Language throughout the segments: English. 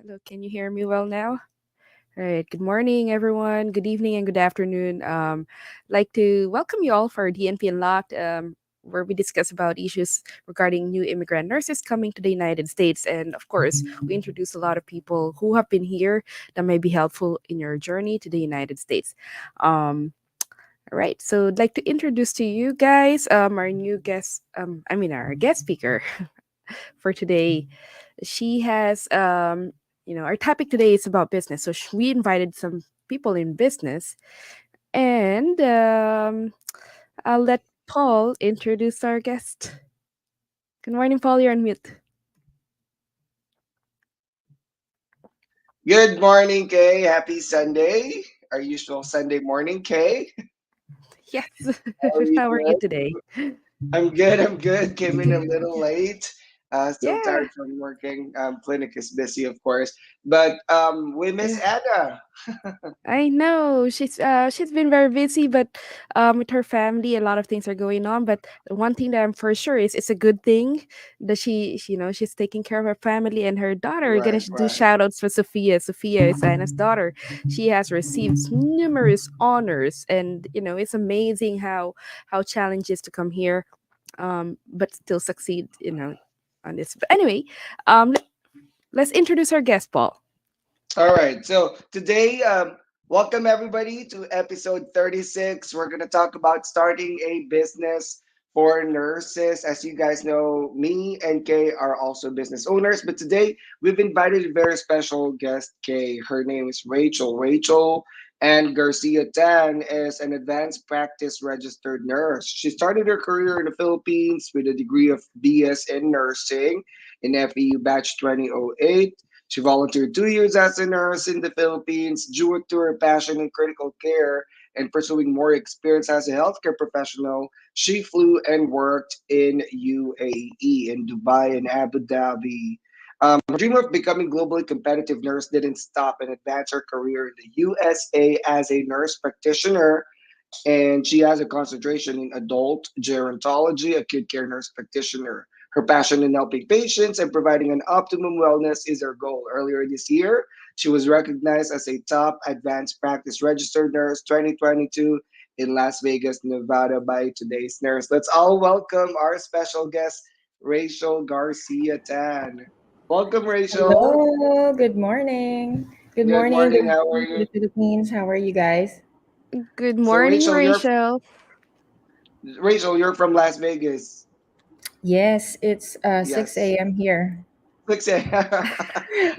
Hello, can you hear me well now? All right. Good morning, everyone. Good evening and good afternoon. Like to welcome you all for DNP Unlocked, where we discuss about issues regarding new immigrant nurses coming to the United States, and of course, we introduce a lot of people who have been here that may be helpful in your journey to the United States. Um, all right. So, I'd like to introduce to you guys our new guest. Our guest speaker for today. She has, our topic today is about business. So we invited some people in business, and I'll let Paul introduce our guest. Good morning, Paul. You're on mute. Good morning, Kay. Happy Sunday. Our usual Sunday morning, Kay. Yes. How are you How are you doing? today? I'm good. I'm good. Came in a little late. Still Yeah. tired from working. Clinic is busy, of course. But we miss Yeah. Anna. I know she's been very busy, but with her family, a lot of things are going on. But one thing that I'm for sure is it's a good thing that she's taking care of her family and her daughter. We're gonna Right, do right. shout outs for Sophia. Sophia is Anna's daughter. She has received numerous honors, and it's amazing how challenges to come here, but still succeed. On this. But anyway, let's introduce our guest, Paul. All right. So today, welcome everybody to episode 36. We're going to talk about starting a business for nurses. As you guys know, me and Kay are also business owners, but today we've invited a very special guest, Kay. Her name is Rachel. Rachel and Garcia-Tan is an advanced practice registered nurse. She started her career in the Philippines with a degree of BS in nursing in FEU batch 2008. She volunteered 2 years as a nurse in the Philippines due to her passion in critical care and pursuing more experience as a healthcare professional. She flew and worked in UAE, in Dubai, and Abu Dhabi. Her dream of becoming globally competitive nurse didn't stop and advanced her career in the USA as a nurse practitioner, and she has a concentration in adult gerontology, acute care nurse practitioner. Her passion in helping patients and providing an optimum wellness is her goal. Earlier this year, she was recognized as a top advanced practice registered nurse 2022 in Las Vegas, Nevada by Today's Nurse. Let's all welcome our special guest, Rachel Garcia-Tan. Welcome, Rachel. Hello, good morning. Good Good morning, morning. good How are morning to you? the Philippines. How are you guys? Good So, morning, Rachel. Rachel, you're from Las Vegas. Yes, it's Yes. 6 a.m. here. 6 a.m.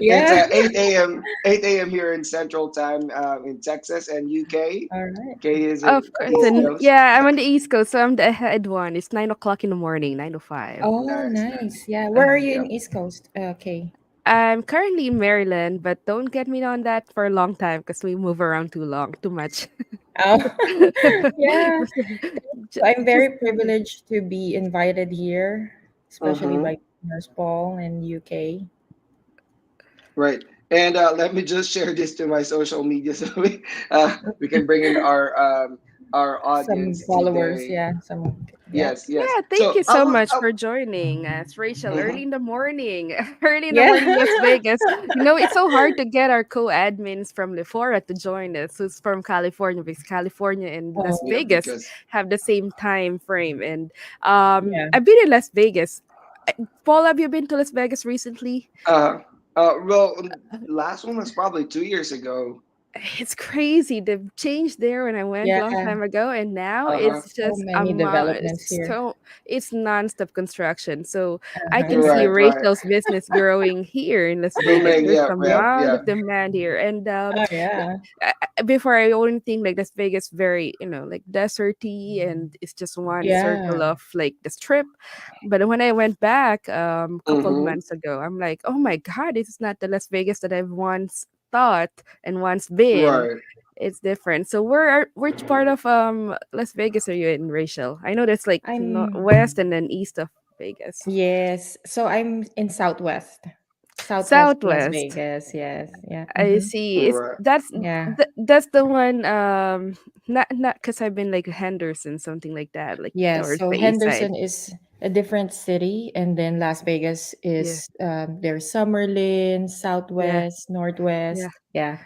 It's Yeah. 8 a.m. here in Central Time in Texas and UK. All right. K is Of in course, East and Coast. yeah, I'm on the East Coast, so I'm the head one. It's 9 o'clock in the morning, 9:05. Oh, Nice, nice. nice. Yeah. Where Uh, are you in Yep. East Coast? Okay. I'm currently in Maryland, but don't get me on that for a long time because we move around too much. Oh, yeah. Ju- I'm Just very privileged to be invited here, especially Mm-hmm. by Nurse Paul in UK. Right. And let me just share this to my social media so we can bring in our Some audience followers, today. yeah. Some, yeah. Yes, yes. yeah, thank So you so much for joining us, Rachel. Early mhm. in the morning, early in the Yeah. morning, Las Vegas. It's so hard to get our co-admins from Lefora to join us, who's from California, because California and Las Oh, Yeah, Vegas because have the same time frame. And yeah. I've been in Las Vegas. Paul, have you been to Las Vegas recently? uh well, last one was probably 2 years ago. It's crazy. The change there when I went long Yeah. time ago, and now Uh-huh. it's So just many developments here. it's nonstop construction. So I can Uh-huh. see Right, right. Rachel's business growing here in Las Vegas. Booming, There's yeah, a yeah, lot yeah. of demand here, and Oh, yeah. before I only think like Las Vegas very like deserty, and it's just one circle Yeah. of like the strip. But when I went back a couple of Mm-hmm. months ago, I'm like, oh my god, this is not the Las Vegas that I've once thought and once been. Right. It's different. So which part of Las Vegas are you in, Rachel? I know there's like I'm west and then east of Vegas. yes. So I'm in Southwest. Southwest Las Southwest. Vegas. Yes. Yeah. I Mm-hmm. see. Is Right. Yeah. that's the one not because I've been like Henderson, something like that, like Yes. towards So the east side. Henderson is a different city, and then Las Vegas Yeah, is there's Summerlin, yeah, Southwest, yeah. Northwest. Yeah.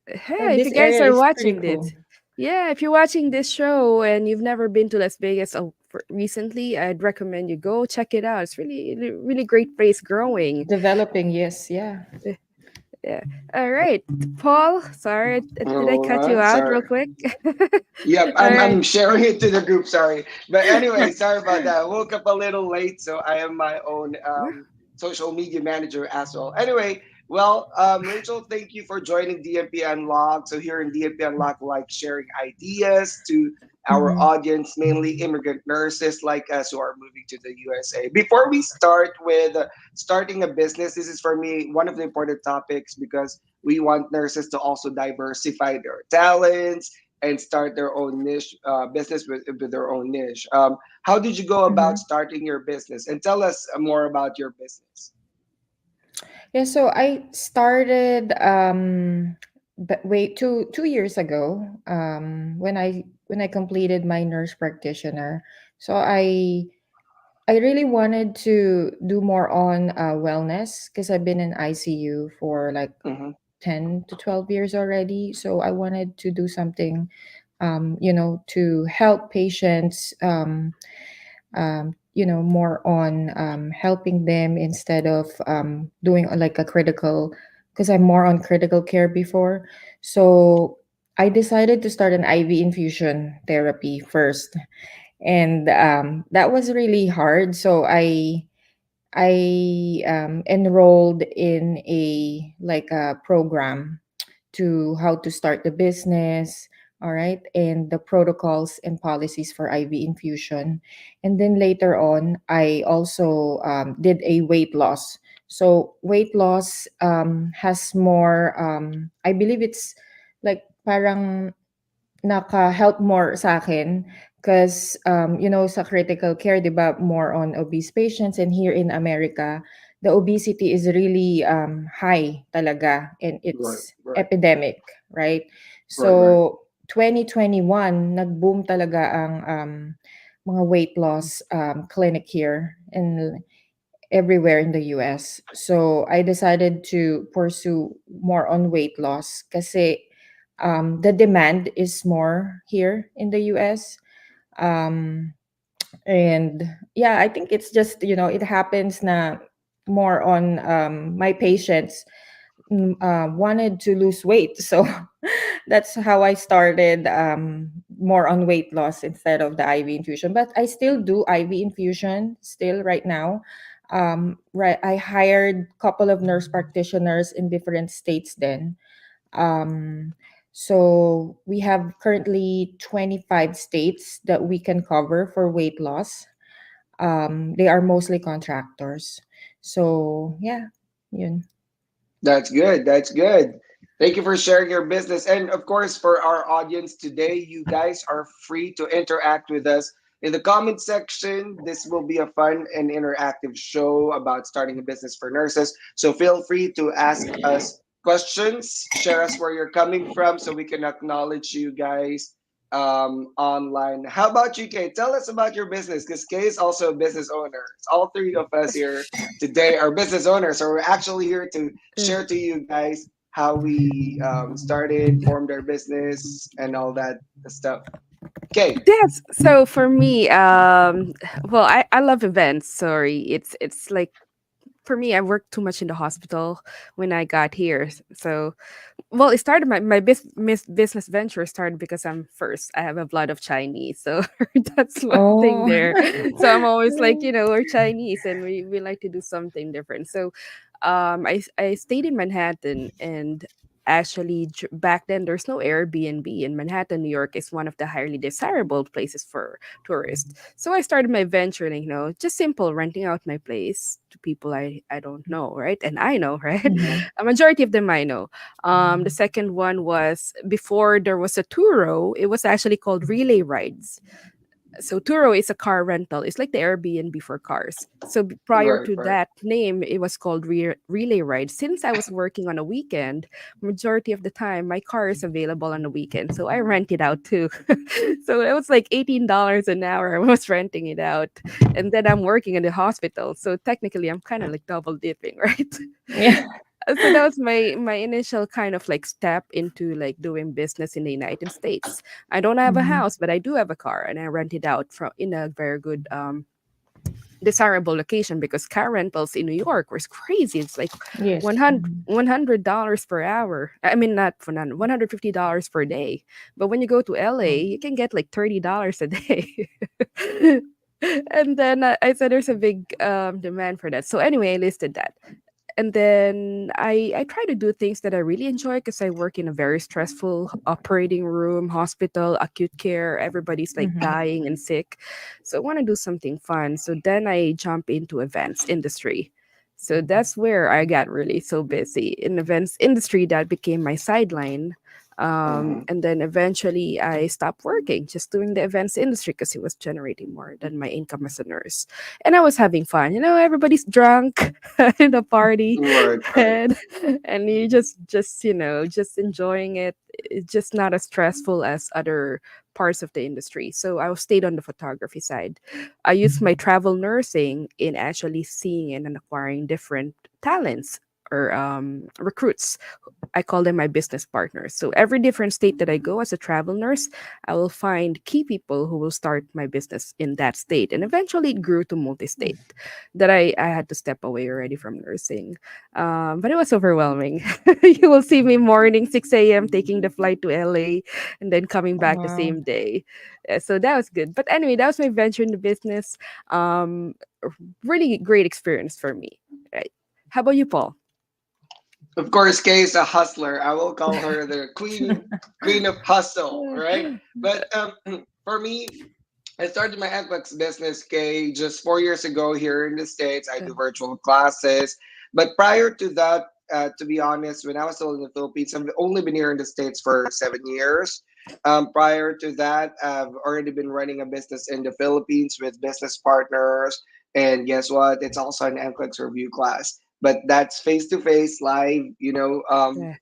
So Hey, if this you guys area are is pretty watching cool. this, yeah, if you're watching this show and you've never been to Las Vegas recently, I'd recommend you go check it out. It's really, really, really great place growing. Developing, yes, yeah. Eh, Yeah. All right, Paul. Sorry, did I All cut you right, out real sorry. quick? Yep, All right. I'm sharing it to the group. Sorry, but anyway, sorry about that. I woke up a little late, so I am my own social media manager as well. Anyway, well, Rachel, thank you for joining DMP Unlocked. So here in DMP Unlocked, we like sharing ideas to our Mm-hmm. audience, mainly immigrant nurses like us who are moving to the USA. Before we start with starting a business, this is for me one of the important topics because we want nurses to also diversify their talents and start their own niche business with their own niche. How did you go about Mm-hmm. starting your business? And tell us more about your business. Yeah, so I started but wait, two years ago, when I completed my nurse practitioner. So I really wanted to do more on wellness because I've been in ICU for like Hmm. 10 to 12 years already. So I wanted to do something, to help patients, more on helping them instead of doing like a critical, because I'm more on critical care before. So I decided to start an IV infusion therapy first. And that was really hard. So I enrolled in a like a program to how to start the business, all right, and the protocols and policies for IV infusion. And then later on, I also did a weight loss. So weight loss has more, I believe it's like parang naka-help more sa akin because, sa critical care, di ba, more on obese patients. And here in America, the obesity is really high talaga and Right, it's right, epidemic, right? right, right. So, 2021, nag-boom talaga ang mga weight loss clinic here and everywhere in the US. So I decided to pursue more on weight loss kasi the demand is more here in the US. Um, and yeah, I think it's just, it happens na more on my patients wanted to lose weight. So that's how I started more on weight loss instead of the IV infusion. But I still do IV infusion still right now. Right, I hired couple of nurse practitioners in different states then. Um, so we have currently 25 states that we can cover for weight loss. They are mostly contractors. So yeah, yun. That's good. That's good. Thank you for sharing your business. And of course, for our audience today, you guys are free to interact with us in the comment section. This will be a fun and interactive show about starting a business for nurses. So feel free to ask us questions, share us where you're coming from so we can acknowledge you guys online. How about you, Kay? Tell us about your business because Kay is also a business owner. All three of us here today are business owners. So we're actually here to Uh, share to you guys how we started, formed our business, and all that stuff. Okay, yes. So for me, well, I love events. Sorry, it's like for me, I worked too much in the hospital when I got here. So well, it started my business venture started because I'm first. I have a blood of Chinese, so that's one thing Oh. there. So I'm always like, we're Chinese and we like to do something different. So, I stayed in Manhattan and actually back then there's no Airbnb in Manhattan. New York is one of the highly desirable places for tourists. So I started my venture, and, just simple renting out my place to people I don't know, right? And I know, right? Mhm. A majority of them I know. The second one was before there was a Turo. It was actually called relay rides. So Turo is a car rental. It's like the Airbnb for cars. So prior Right, to right. that name, it was called Relay Ride. Since I was working on a weekend, majority of the time my car is available on the weekend, so I rent it out too. So it was like $18 an hour. I was renting it out, and then I'm working in the hospital. So technically, I'm kind of like double dipping, right? Yeah. So that was my initial kind of like step into like doing business in the United States. I don't have a Mhm. house, but I do have a car, and I rent it out from in a very good desirable location because car rentals in New York was crazy. It's like Yes. 100 Mhm. $100 per hour. I mean, not for none, $150 per day. But when you go to LA, Oh. you can get like $30 a day. And then I said there's a big demand for that. So anyway, I listed that. And then I try to do things that I really enjoy because I work in a very stressful operating room, hospital, acute care. Everybody's like Mhm. dying and sick. So I want to do something fun. So then I jump into events industry. So that's where I got really so busy in events industry. That became my sideline. Mm-hmm. And then eventually I stopped working, just doing the events industry because it was generating more than my income as a nurse. And I was having fun. Everybody's drunk in the party, Right, right. and you just just enjoying it. It's just not as stressful as other parts of the industry. So I stayed on the photography side. I used my travel nursing in actually seeing and acquiring different talents or recruits. I call them my business partners. So every different state that I go as a travel nurse, I will find key people who will start my business in that state. And eventually it grew to multi-state that I had to step away already from nursing. But it was overwhelming. You will see me morning 6 a.m. taking the flight to LA and then coming back the Wow. same day. So that was good. But anyway, that was my venture in the business. Um, Really great experience for me. Right. How about you, Paul? Of course, Kay is a hustler. I will call her the queen of hustle, right? But for me, I started my NCLEX business, Kay, just 4 years ago here in the States. I do virtual classes. But prior to that, to be honest, when I was still in the Philippines, I've only been here in the States for 7 years. Prior to that, I've already been running a business in the Philippines with business partners. And guess what? It's also an NCLEX review class. But that's face to face, live, Yeah.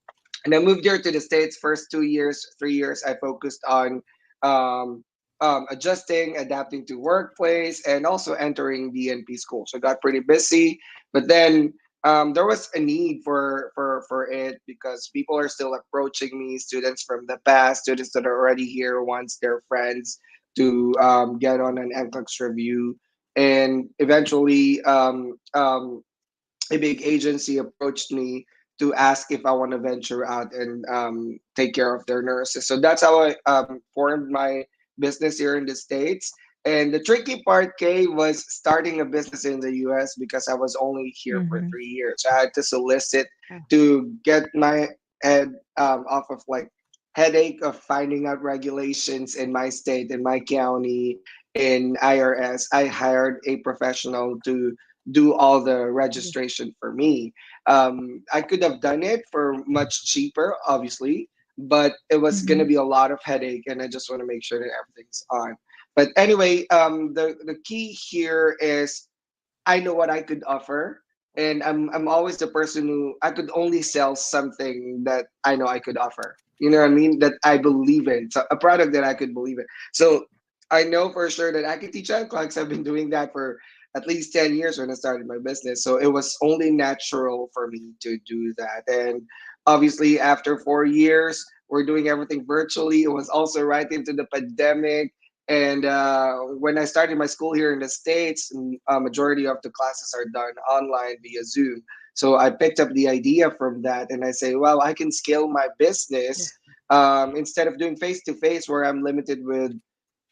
and I moved here to the States. First 2 years, 3 years, I focused on um, adjusting, adapting to workplace, and also entering DNP school. So I got pretty busy, but then there was a need for it because people are still approaching me, students from the past, students that are already here, wants their friends to get on an NCLEX review, and eventually a big agency approached me to ask if I want to venture out and take care of their nurses. So that's how I formed my business here in the States. And the tricky part, Kay, was starting a business in the US because I was only here for Mhm. 3 years. I had to solicit Yeah. to get my head off of like headache of finding out regulations in my state, in my county, in IRS. I hired a professional to do all the registration for me. I could have done it for much cheaper, obviously, but it was going to Mhm. be a lot of headache, and I just want to make sure that everything's on. But anyway, the key here is I know what I could offer, and I'm always the person who I could only sell something that I know I could offer. You know what I mean? That I believe in, so a product that I could believe in. So I know for sure that I could teach clients. I've been doing that for at least 10 years when I started my business. So it was only natural for me to do that. And obviously, after 4 years, we're doing everything virtually. It was also right into the pandemic, and when I started my school here in the States, a majority of the classes are done online via Zoom. So I picked up the idea from that, and I say, well, I can scale my Yeah. business instead of doing face to face, where I'm limited with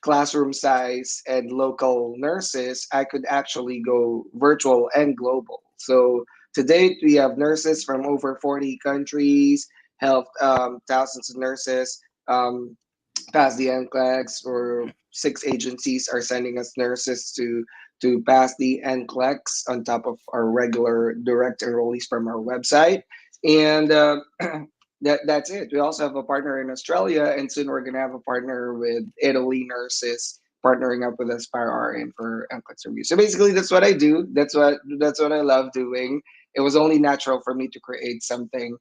classroom size and local nurses. I could actually go virtual and global. So to date, we have nurses from over 40 countries, helped thousands of nurses. Pass the NCLEX, or 6 agencies are sending us nurses to pass the NCLEX on top of our regular direct enrollees from our website. And that's it. We also have a partner in Australia, and soon we're gonna have a partner with Italy nurses partnering up with Aspire RN for NCLEX review. So basically, that's what I do. That's what I love doing. It was only natural for me to create something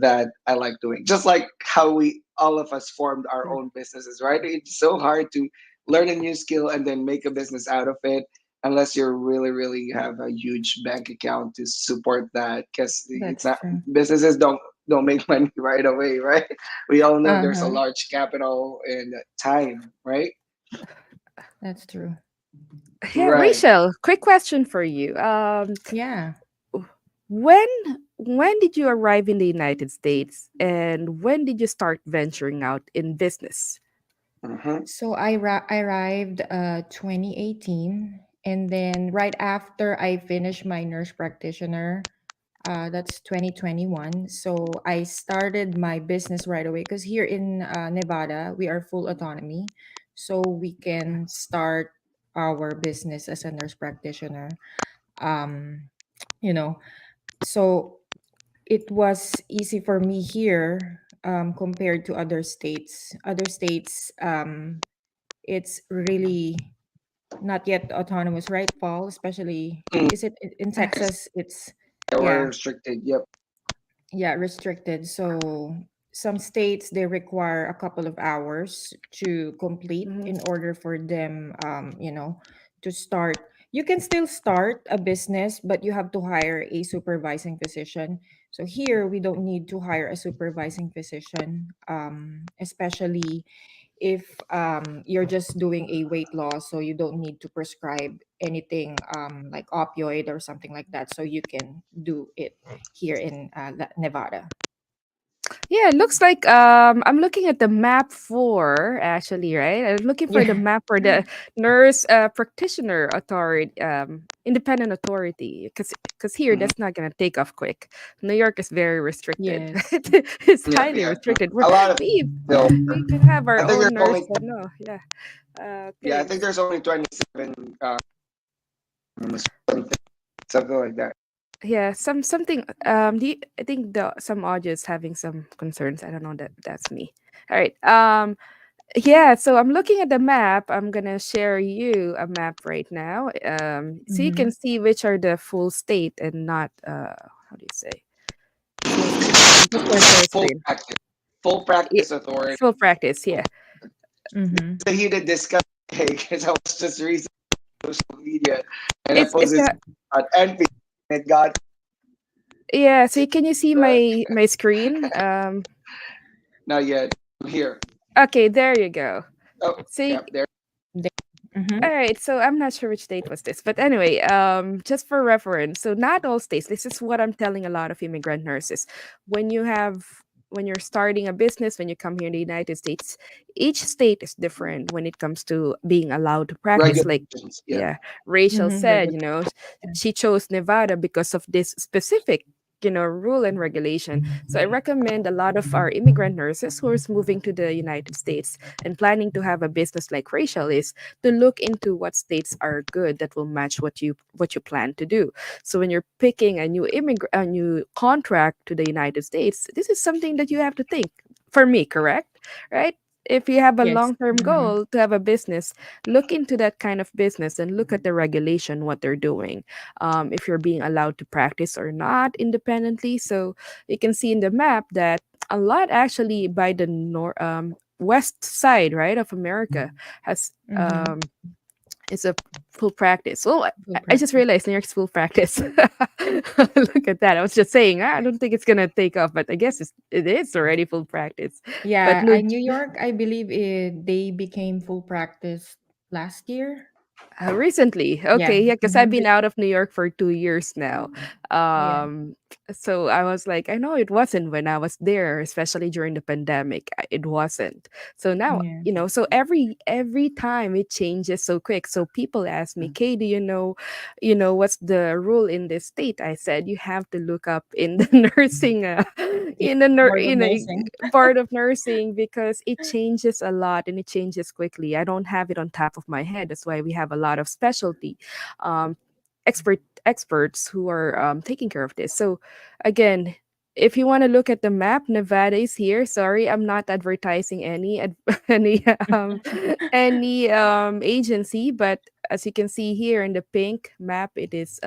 that I like doing. Just like how we all of us formed our own businesses, right? It's so hard to learn a new skill and then make a business out of it unless you really really have a huge bank account to support that, because it's That's not, true. businesses don't make money right away, right? We all know there's a Uh-huh. large capital and time, right? That's true. Yeah, Right. Rachel, quick question for you. Yeah. When when did you arrive in the United States, and when did you start venturing out in business? Mm-hmm. So I arrived 2018, and then right after I finished my nurse practitioner, that's 2021. So I started my business right away because here in Nevada we are full autonomy, so we can start our business as a nurse practitioner. Um, you know, so it was easy for me here compared to other states. Other states, it's really not yet autonomous, right, Paul? Especially, is it in Texas? It's Yeah, we're yeah, restricted. Yep. yeah, restricted. So some states they require a couple of hours to complete Mhm. in order for them, to start. You can still start a business, but you have to hire a supervising physician. So here we don't need to hire a supervising physician, especially if you're just doing a weight loss, so you don't need to prescribe anything like opioid or something like that, so you can do it here in Nevada. Yeah, it looks like I'm looking at the map for actually, right? I'm looking for the Yeah. map for the nurse practitioner authority, independent authority, because here Hmm. that's not gonna take off quick. New York is very restricted, Yes. right? It's Yeah, highly yeah. restricted. A lot of We still. we can have our I think own there's nurse, only but no, yeah, yeah, I think things. there's only 27 something like that. Yeah, something. I think the some audio is having some concerns. I don't know that that's me. All right. Yeah, so I'm looking at the map. I'm gonna share you a map right now. So you Mm-hmm. can see which are the full state and not how do you say full state. I'm just gonna share Full screen. practice. Full Yeah, practice authority. full practice. Yeah. Mm-hmm. It's a heated discussion because I was just reading social media and I It's posted a on NP and it got yeah. So can you see my screen? not yet. I'm here. Okay, there you go. Oh, So you, yep, there. Mm-hmm. all right, so I'm not sure which date was this, but anyway, just for reference, so not all states. This is what I'm telling a lot of immigrant nurses. When you have when you're starting a business, when you come here in the United States, each state is different when it comes to being allowed to practice. Like, Regulations. Yeah. yeah, Rachel Mm-hmm. said, she chose Nevada because of this specific rule and regulation. So I recommend a lot of our immigrant nurses who is moving to the United States and planning to have a business like Rachel is to look into what states are good that will match what you plan to do. So when you're picking a new contract to the United States, this is something that you have to think. For me, correct? Right? If you have a Yes. long-term Mm-hmm. goal to have a business, look into that kind of business and look at the regulation, what they're doing, if you're being allowed to practice or not independently. So you can see in the map that a lot actually by the west side, right, of America has Mm-hmm. it's a full practice. Well, Full I just practice. realized New York's full practice. Look at that. I was just saying, I don't think it's gonna take off, but I guess it is already full practice. But Yeah, New York, I believe they became full practice last year. Recently, Yeah. okay, yeah, because I've Mm-hmm. been out of New York for 2 years now. Yeah. So I was like, I know it wasn't when I was there, especially during the pandemic. It wasn't. So now, Yeah. so every time it changes so quick. So people ask me, Kay, do what's the rule in this state? I said you have to look up in the nursing, Yeah. in the Board of nursing. part of nursing because it changes a lot and it changes quickly. I don't have it on top of my head. That's why we have a lot of specialty um, experts who are taking care of this. So again, if you want to look at the map, Nevada is here. Sorry, I'm not advertising any any agency, but as you can see here in the pink map, it is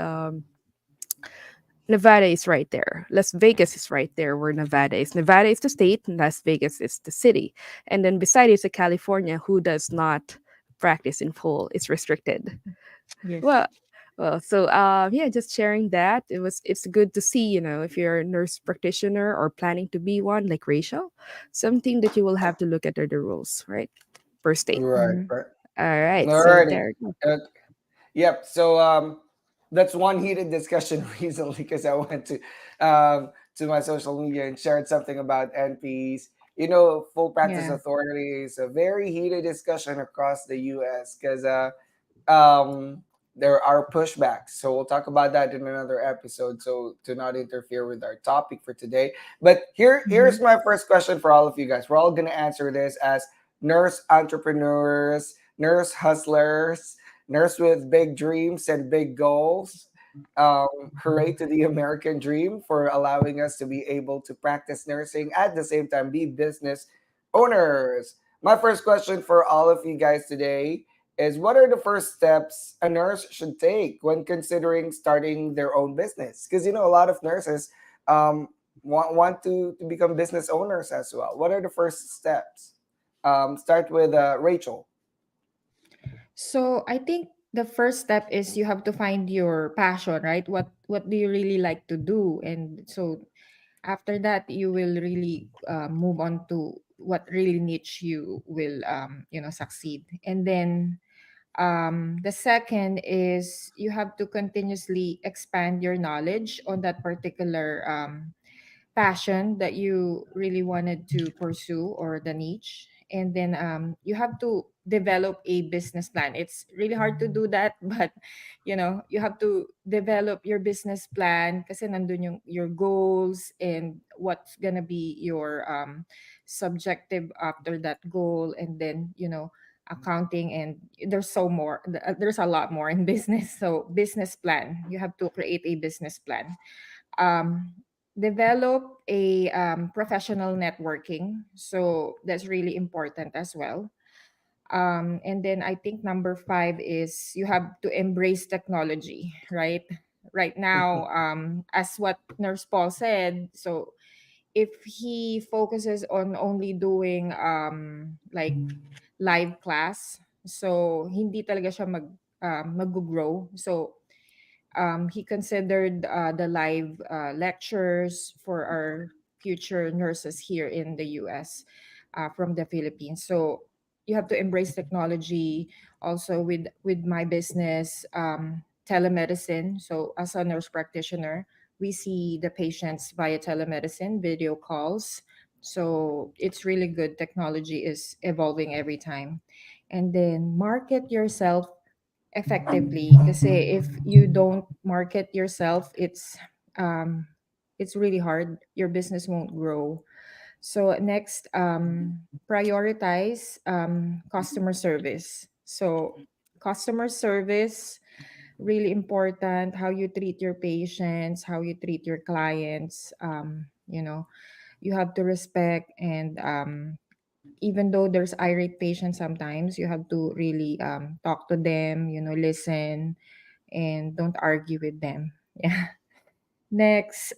Nevada is right there. Las Vegas is right there where Nevada is. Nevada is the state, and Las Vegas is the city. And then beside it's a California who does not practice in full. It's restricted. Yes. Well, so yeah, just sharing that. It's good to see, if you're a nurse practitioner or planning to be one, like Rachel, something that you will have to look at are the rules, right? Per state. Right, Mhm. right. All right. So Alrighty. there you Uh, Yep. So that's one heated discussion recently because I went to my social media and shared something about NPs. Full practice Yeah. authorities. A very heated discussion across the U.S. because um, there are pushbacks. So we'll talk about that in another episode. So to not interfere with our topic for today. But Mhm. here's my first question for all of you guys. We're all gonna answer this as nurse entrepreneurs, nurse hustlers, nurse with big dreams and big goals. Hooray to the American dream for allowing us to be able to practice nursing at the same time be business owners. My first question for all of you guys today is what are the first steps a nurse should take when considering starting their own business? Because a lot of nurses um, want to become business owners as well. What are the first steps? Start with Rachel. So I think the first step is you have to find your passion, right? What do you really like to do? And so after that, you will really move on to what really niche you will succeed. And then the second is you have to continuously expand your knowledge on that particular passion that you really wanted to pursue or the niche. And then you have to develop a business plan. It's really hard to do that, but you have to develop your business plan kasi nandun your goals and what's gonna be your subjective after that goal, and then accounting, and there's a lot more in business. So business plan, you have to create a business plan. um, Develop a professional networking, so that's really important as well. And then I think number five is you have to embrace technology, right? Right now, as what Nurse Paul said, so if he focuses on only doing like live class, so hindi talaga siya mag-grow. So he considered the live lectures for our future nurses here in the US from the Philippines. So you have to embrace technology also with my business, telemedicine. So as a nurse practitioner, we see the patients via telemedicine, video calls. So it's really good. Technology is evolving every time. And then market yourself effectively, kasi if you don't market yourself, it's really hard, your business won't grow. So next, prioritize customer service. So customer service, really important, how you treat your patients, how you treat your clients. You have to respect, and even though there's irate patients, sometimes you have to really talk to them, listen, and don't argue with them. Yeah. Next,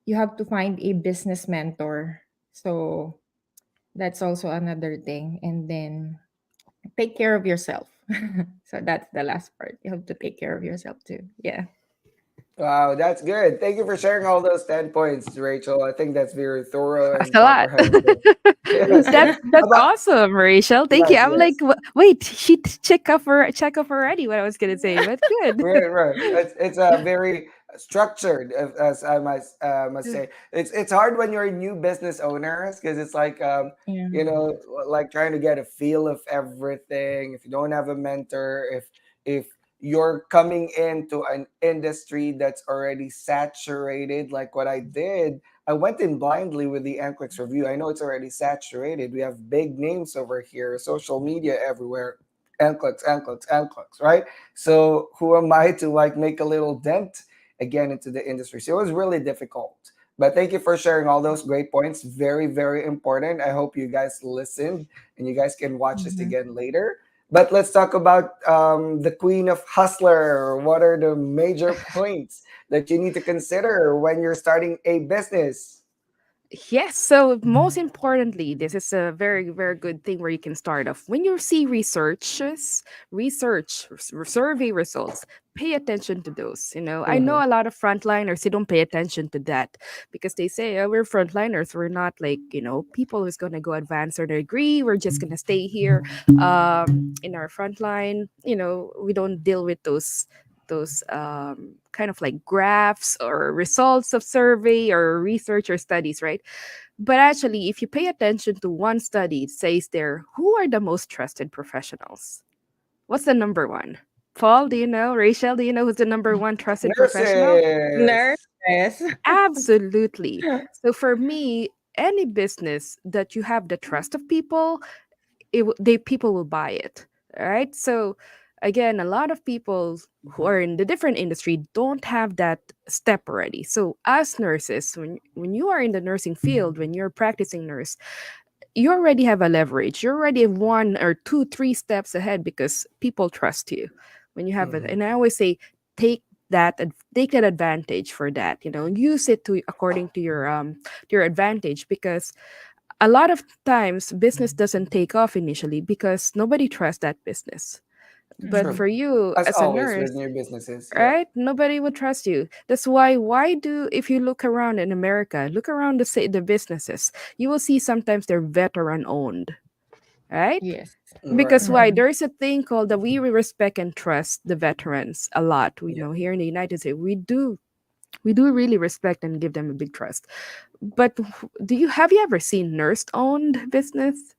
you have to find a business mentor. So that's also another thing. And then take care of yourself. So that's the last part. You have to take care of yourself too. Yeah. Wow, that's good. Thank you for sharing all those 10 points, Rachel. I think that's very thorough That's and a lot. comprehensive. Yes, yes. That's About, awesome, Rachel. Thank you. yes, I'm like, yes. wait, she check off already. What I was gonna say, but good. Right, right. It's a very structured, as I must say. It's hard when you're new business owners because it's like Yeah. like trying to get a feel of everything. If you don't have a mentor, if you're coming into an industry that's already saturated, like what I did, I went in blindly with the NCLEX review. I know it's already saturated. We have big names over here, social media everywhere. NCLEX, NCLEX, NCLEX, right? So who am I to like make a little dent again into the industry? So it was really difficult. But thank you for sharing all those great points. Very, very important. I hope you guys listened and you guys can watch this Mhm. again later. But let's talk about the queen of hustler. What are the major points that you need to consider when you're starting a business? Yes, so most importantly, this is a very, very good thing where you can start off. When you see survey results, pay attention to those. I know Mm-hmm. a lot of frontliners, they don't pay attention to that because they say, oh, we're frontliners. We're not like, people who's going to go advance their degree. We're just going to stay here in our frontline. We don't deal with those kind of like graphs or results of survey or research or studies, right? But actually, if you pay attention to one study, it says there, who are the most trusted professionals? What's the number one? Paul, do you know? Rachel, do you know who's the number one trusted professional? Nurses. Nurses. Absolutely. So for me, any business that you have the trust of people, people will buy it. All right. So again, a lot of people who are in the different industry don't have that step already. So as nurses, when you are in the nursing field, when you're practicing nurse, you already have a leverage. You're already one or two, three steps ahead because people trust you. When you have it, Mm-hmm. and I always say, take take that advantage for that. Use it to according to your advantage because a lot of times business doesn't take off initially because nobody trusts that business. But True. Mhm. for you As as a always with nurse, new businesses. Yep. right, nobody would trust you. That's why do if you look around in America, look around the businesses, you will see sometimes they're veteran owned, right? Yes. Because Right, why, right. Mhm. there's a thing called that we respect and trust the veterans a lot. We Yep. know here in the United States we do really respect and give them a big trust. But have you ever seen nurse owned business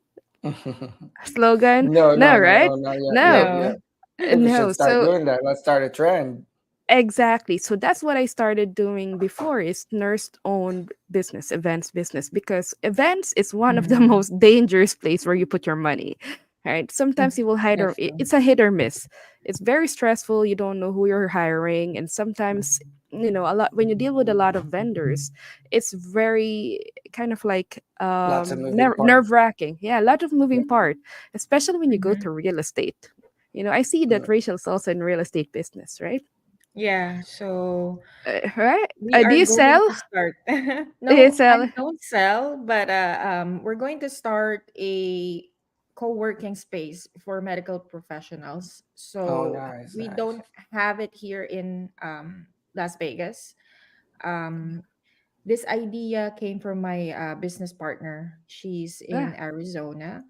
slogan? No, No, no, no, right? no, not yet. No. Yep, No. yep. I think we should No. start So doing that. Let's start a trend. exactly. So that's what I started doing before is nurse owned business, events business, because events is one of the Mhm. most dangerous place where you put your money. Right? Sometimes you will hide or That's true. it's a hit or miss. It's very stressful. You don't know who you're hiring, and sometimes a lot when you deal with a lot of vendors, it's very kind of like Lots of moving nerve parts. wracking. Yeah, a lot of moving Yep. part, especially when you go Mhm. to real estate. I see that Yep. Rachel's also in real estate business, right? Yeah, so Right? we Do are you going sell? to start. Do you No, I sell? don't sell, but we're going to start a co-working space for medical professionals. Oh, So nice, we nice. don't have it here in Las Vegas. Um, this idea came from my business partner. She's Yeah, in Arizona.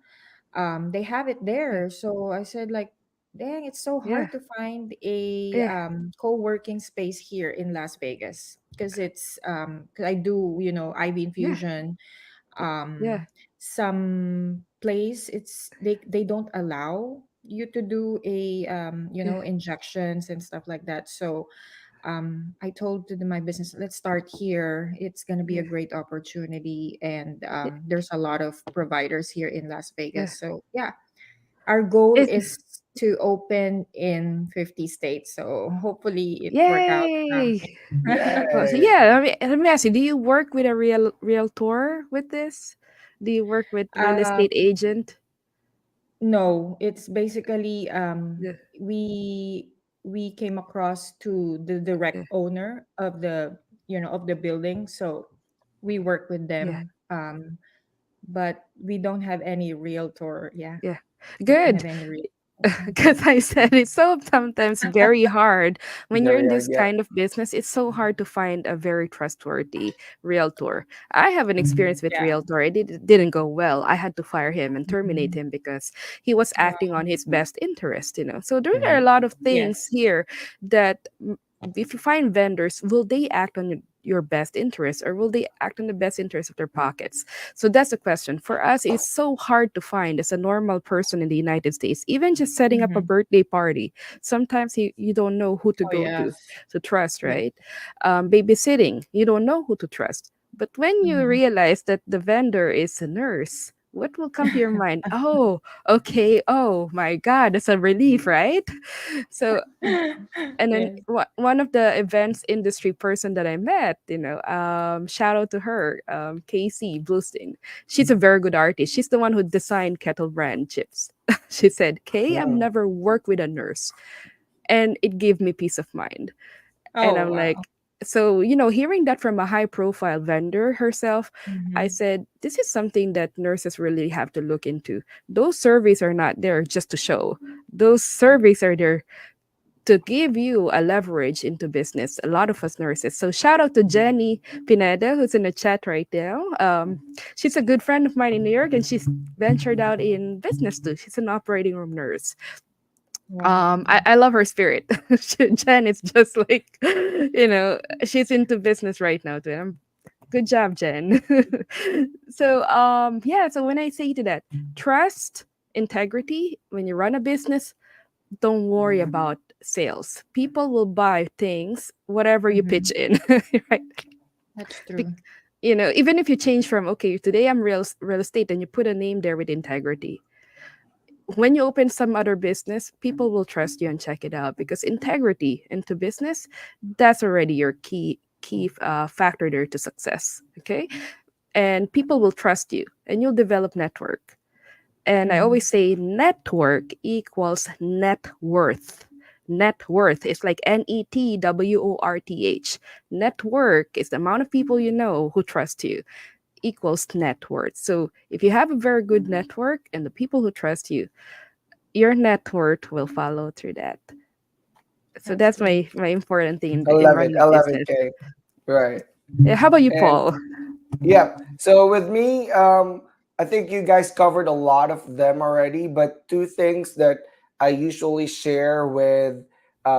They have it yeah, there. So I said, like, dang, it's so yeah, hard to find a yeah, co-working space here in Las Vegas because it's 'cause I do, IV yeah, infusion. yeah, Some place they don't allow you to do a yeah, injections and stuff like that. So I told my business, let's start here. It's going to be a yeah, great opportunity, and yeah, there's a lot of providers here in Las yeah. Vegas. So yeah, our goal It, is to open in 50 states. So hopefully it work out. yay! Well, so Yay. yeah, let me ask you: do you work with a realtor with this? Do you work with real uh, estate agent? no, it's basically Yeah, we came across to the direct yeah, owner of the building. So we work with yeah, them. But we don't have any realtor. Yeah, yeah. we don't Good. have any realtor. Because I said it's so sometimes very hard when you're Very in hard. this Yep. kind of business. It's so hard to find a very trustworthy realtor. I have an experience with Yeah. realtor. It didn't go well. I had to fire him and terminate Mhm. him because he was acting on his best interest. So there are a Hmm. lot of things Yes. here that if you find vendors, will they act on your best interest or will they act on the best interest of their pockets? So that's the question. For us, it's so hard to find as a normal person in the United States, even just setting up a Mhm. birthday party. Sometimes you don't know who to Oh, go yes. to trust, Yes. right? Babysitting, you don't know who to trust. But when you Mhm. realize that the vendor is a nurse, what will come to your mind? Oh, okay. Oh my God, that's a relief, right? So, and then Yes. one of the events industry person that I met, shout out to her, Casey Bluestein. She's a very good artist. She's the one who designed Kettle Brand chips. She said, Kay, I've Mm. never worked with a nurse, and it gave me peace of mind. And Oh, I'm wow. like, so, hearing that from a high profile vendor herself, I Mhm. said, this is something that nurses really have to look into. Those surveys are not there just to show, those surveys are there to give you a leverage into business. A lot of us nurses. So shout out to Jenny Pineda, who's in the chat right now. She's a good friend of mine in New York, and she's ventured out in business too. She's an operating room nurse. Wow. I love her spirit. Jen is just like, she's into business right now too. Good job, Jen. So yeah, so when I say to that, trust, integrity, when you run a business, don't worry about sales. People will buy things whatever you pitch Mhm. in, right? That's Be- true. Even if you change from, okay, today I'm real estate, and you put a name there with integrity, when you open some other business, people will trust you and check it out, because integrity into business, that's already your key factor there to success. Okay, and people will trust you, and you'll develop network. And I Mhm. always say network equals net worth. Net worth is like NETWORTH. Network is the amount of people you know who trust you, equals net worth. So if you have a very good network and the people who trust you, your net worth will follow through that. So That's that's great. my important thing I in love it. running a I love it, business. Kay. Right. Yeah, how about you, And Paul? yeah. So with me, I think you guys covered a lot of them already, but two things that I usually share with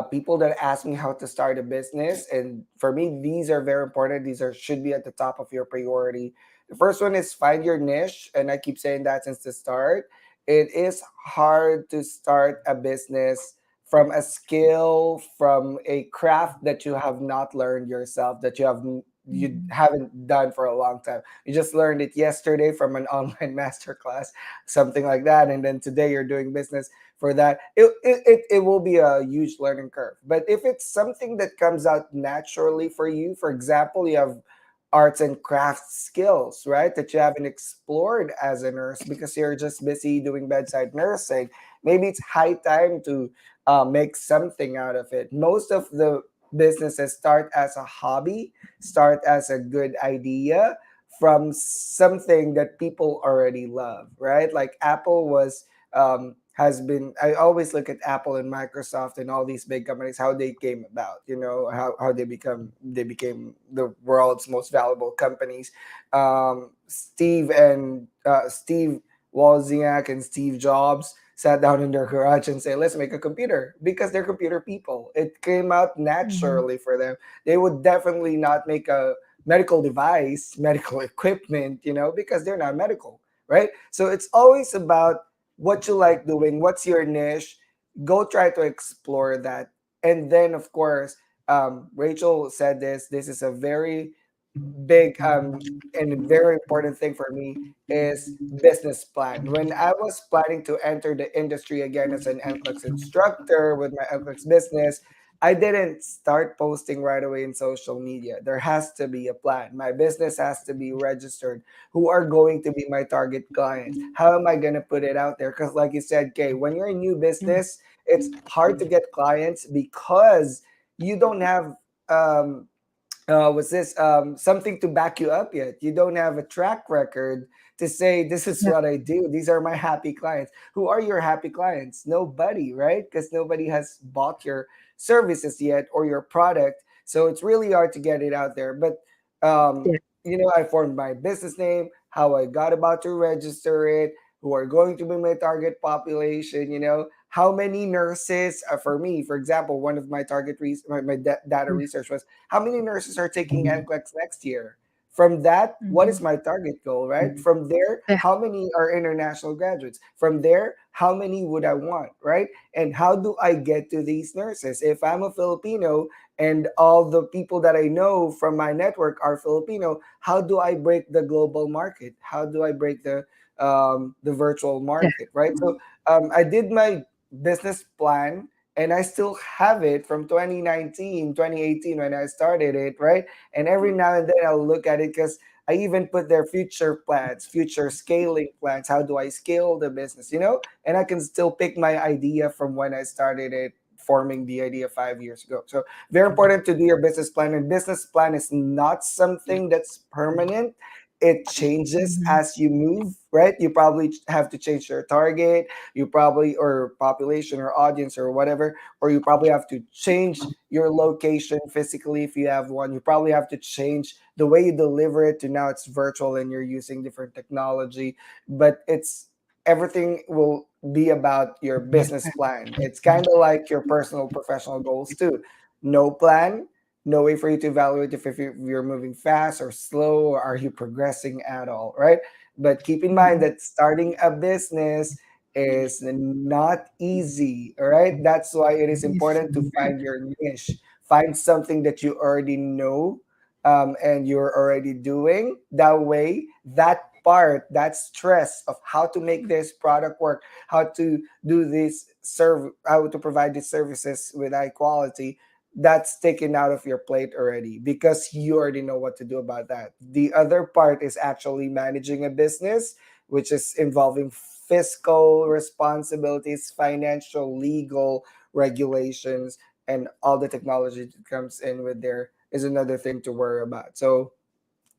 people that ask me how to start a business, and for me, these are very important. These are should be at the top of your priority. The first one is find your niche, and I keep saying that since the start. It is hard to start a business from a skill, from a craft that you have not learned yourself, that you Mhm. haven't done for a long time. You just learned it yesterday from an online masterclass, something like that, and then today you're doing business for that. It will be a huge learning curve. But if it's something that comes out naturally for you, for example, you have arts and crafts skills, right, that you haven't explored as a nurse because you're just busy doing bedside nursing, maybe it's high time to make something out of it. Most of the businesses start as a hobby, start as a good idea from something that people already love, right? Like Apple was has been, I always look at Apple and Microsoft and all these big companies, how they came about, how they became the world's most valuable companies. Steve Wozniak and Steve Jobs sat down in their garage and say, let's make a computer, because they're computer people. It came out Mhm. naturally for them. They would definitely not make a medical device, medical equipment, because they're not medical, right? So it's always about what you like doing, what's your niche. Go try to explore that. And then, of course, Rachel said this is a very big and very important thing for me is business plan. When I was planning to enter the industry again as an NCLEX instructor with my NCLEX business, I didn't start posting right away in social media. There has to be a plan. My business has to be registered. Who are going to be my target clients? How am I going to put it out there? Because, like you said, Kay, when you're a new business, it's hard to get clients because you don't have um, was this something to back you up yet. You don't have a track record to say this is Yeah. what I do. These are my happy clients. Who are your happy clients? Nobody, right? Because nobody has bought your services yet or your product. So it's really hard to get it out there. But Yeah. I formed my business name, how I got about to register it, who are going to be my target population. How many nurses, for me, for example, one of my data research was how many nurses are taking NCLEX next year? From that, what is Mhm. my target goal, right? From there, Yeah. how many are international graduates? From there, how many would I want, right? And how do I get to these nurses? If I'm a Filipino and all the people that I know from my network are Filipino, how do I break the global market? How do I break the virtual Yeah. market, right? So I did my business plan, and I still have it from 2019, 2018 when I started it, right? And every now and then I'll look at it because I even put their future plans, future scaling plans. How do I scale the business, And I can still pick my idea from when I started it, forming the idea 5 years ago. So very important to do your business plan. And business plan is not something that's permanent. It changes Mhm. as you move, right? You probably have to change your target, you probably, or population or audience or whatever, or you probably have to change your location physically if you have one. You probably have to change the way you deliver it to now it's virtual and you're using different technology. But it's everything will be about your business plan. It's kind of like your personal professional goals too. No plan, no way for you to evaluate if you're moving fast or slow, or are you progressing at all, right? But keep in mind Mhm. that starting a business is not easy, all right? That's why it is important to find your niche. Find something that you already know, and you're already doing. That way, that part, that stress of how to make this product work, how to do this how to provide these services with high quality, that's taken out of your plate already because you already know what to do about that. The other part is actually managing a business, which is involving fiscal responsibilities, financial, legal regulations, and all the technology that comes in with there is another thing to worry about. So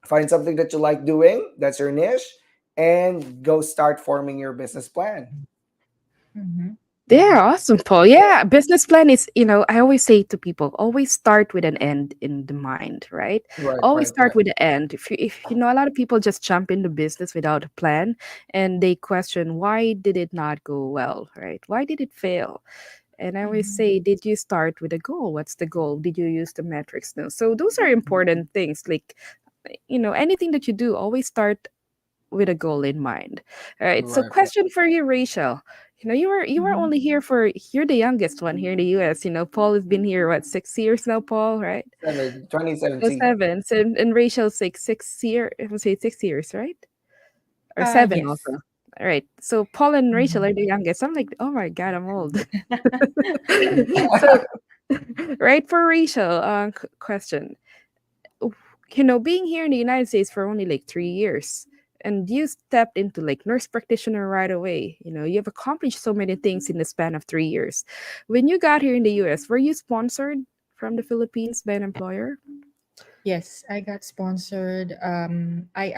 find something that you like doing, that's your niche, and go start forming your business plan. Mhm. Yeah, awesome, Paul. Yeah, business plan is, I always say to people, always start with an end in the mind, right? Right, Always right, start right. with the end. If a lot of people just jump into business without a plan and they question why did it not go well, right? Why did it fail? And I always Mhm. say, did you start with a goal? What's the goal? Did you use the metrics? No. So those are important things. Like, anything that you do, always start with a goal in mind. All right. So Right, right. question for you, Rachel. You were Mhm. only here for you're the youngest one here in the US. Paul has been here what 6 years now, Paul, right? 2017. 7. So, and Rachel's like 6 year I would say 6 years, right? Or seven Yes. also. All right. So Paul and Rachel Mhm. are the youngest. I'm like, oh my god, I'm old. So right for Rachel, question. Being here in the United States for only like 3 years, and you stepped into like nurse practitioner right away. You've accomplished so many things in the span of 3 years. When you got here in the US, were you sponsored from the Philippines by an employer? Yes, I got sponsored. I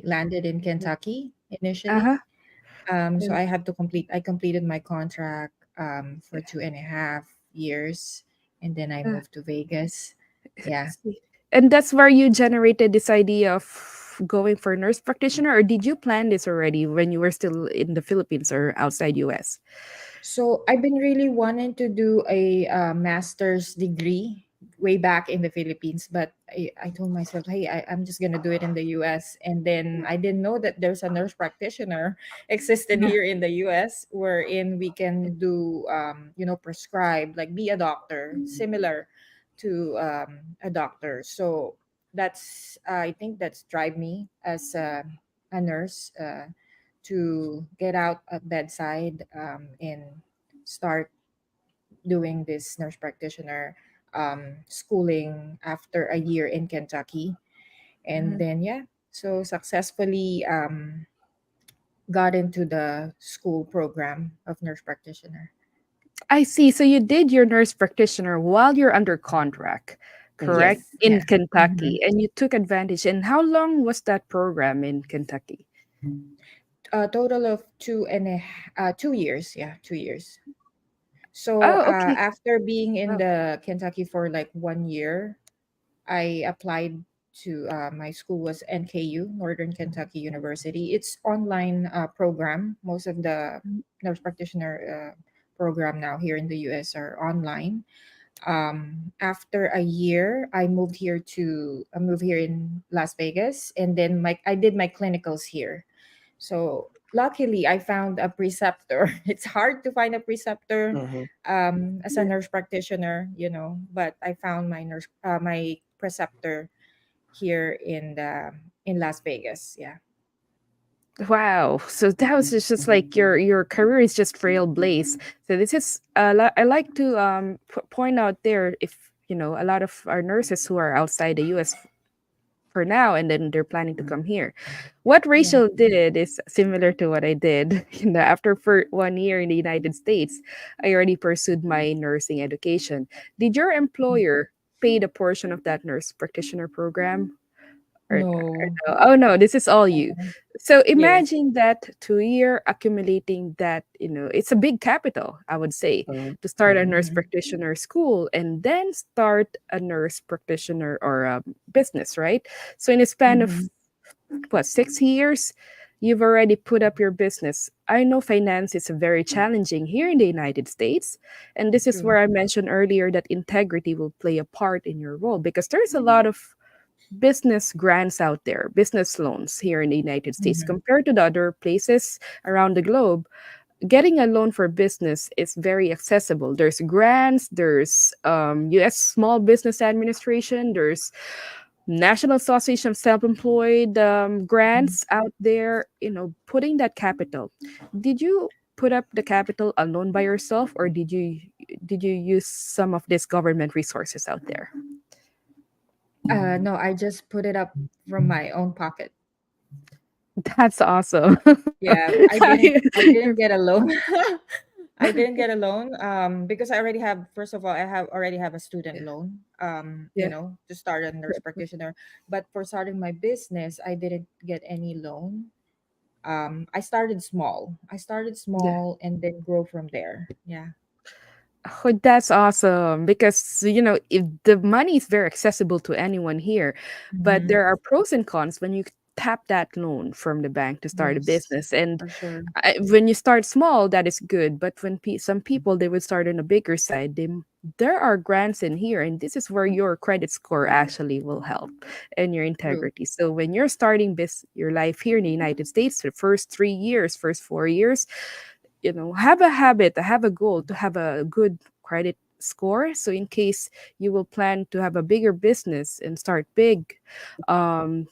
landed in Kentucky Uh initially. huh. So I completed my contract for 2.5 years, and then I moved to Vegas. Yeah. And that's where you generated this idea of going for nurse practitioner, or did you plan this already when you were still in the Philippines or outside US? So I've been really wanting to do a master's degree way back in the Philippines, but I told myself, hey, I'm just gonna do it in the US. And then I didn't know that there's a nurse practitioner existed Yeah. here in the US, wherein we can do, prescribe, like be a doctor, similar to a doctor. So I think that's drive me as a nurse. To get out at bedside and start doing this nurse practitioner schooling after a year in Kentucky. And Mhm. then, yeah, so successfully got into the school program of nurse practitioner. I see. So you did your nurse practitioner while you're under contract, correct? Yes, In yeah. Hmm. Kentucky, and you took advantage. And how long was that program in Kentucky? A total of 2 years. Yeah, 2 years. So Oh, okay. after being in Well, the Kentucky for like 1 year, I applied to my school was NKU, Northern Kentucky University. It's online program. Most of the nurse practitioner program now here in the US are online. After a year, I moved here in Las Vegas, and then I did my clinicals here. So luckily, I found a preceptor. It's hard to find a preceptor Mm-hmm. as a nurse practitioner, but I found my preceptor here in Las Vegas. Yeah. Wow. So that was just like your career is just trailblaze. So this is I like to point out there, if a lot of our nurses who are outside the US for now, and then they're planning to come here. What Yeah. Rachel did is similar to what I did. After for 1 year in the United States, I already pursued my nursing education. Did your employer pay the portion of that nurse practitioner program? Or No. no? Oh no, this is all you. So Yes. imagine that 2 year accumulating that, it's a big capital, I would say, Mm-hmm. to start a nurse Mm-hmm. practitioner school and then start a nurse practitioner or a business, right? So in a span of Mm-hmm. what, 6 years, you've already put up your business. I know finance is very challenging here in the United States. And this is True. where I mentioned earlier that integrity will play a part in your role, because there's a lot of business grants out there, business loans here in the United States Mm-hmm. compared to the other places around the globe. Getting a loan for business is very accessible. There's grants, there's US Small Business Administration, there's National Association of Self-Employed grants out there, putting that capital. Did you put up the capital alone by yourself, or did you use some of these government resources out there? No, I just put it up from my own pocket. That's awesome. Yeah, I didn't get a loan. I didn't get a loan because I already have, first of all, I have already have a student loan Yeah. to start a nurse practitioner. But for starting my business, I didn't get any loan. I started small and then grow from there. Yeah. Oh, that's awesome, because if the money is very accessible to anyone here, but Mm-hmm. there are pros and cons when you tap that loan from the bank to start a Yes, business. And for sure. when you start small, that is good, but when some people, they would start on a bigger side, there are grants in here, and this is where your credit score actually will help, and your True. integrity. So when you're starting your life here in the United States, the first 3 years, first 4 years, have a habit, have a goal to have a good credit score. So in case you will plan to have a bigger business and start big, um,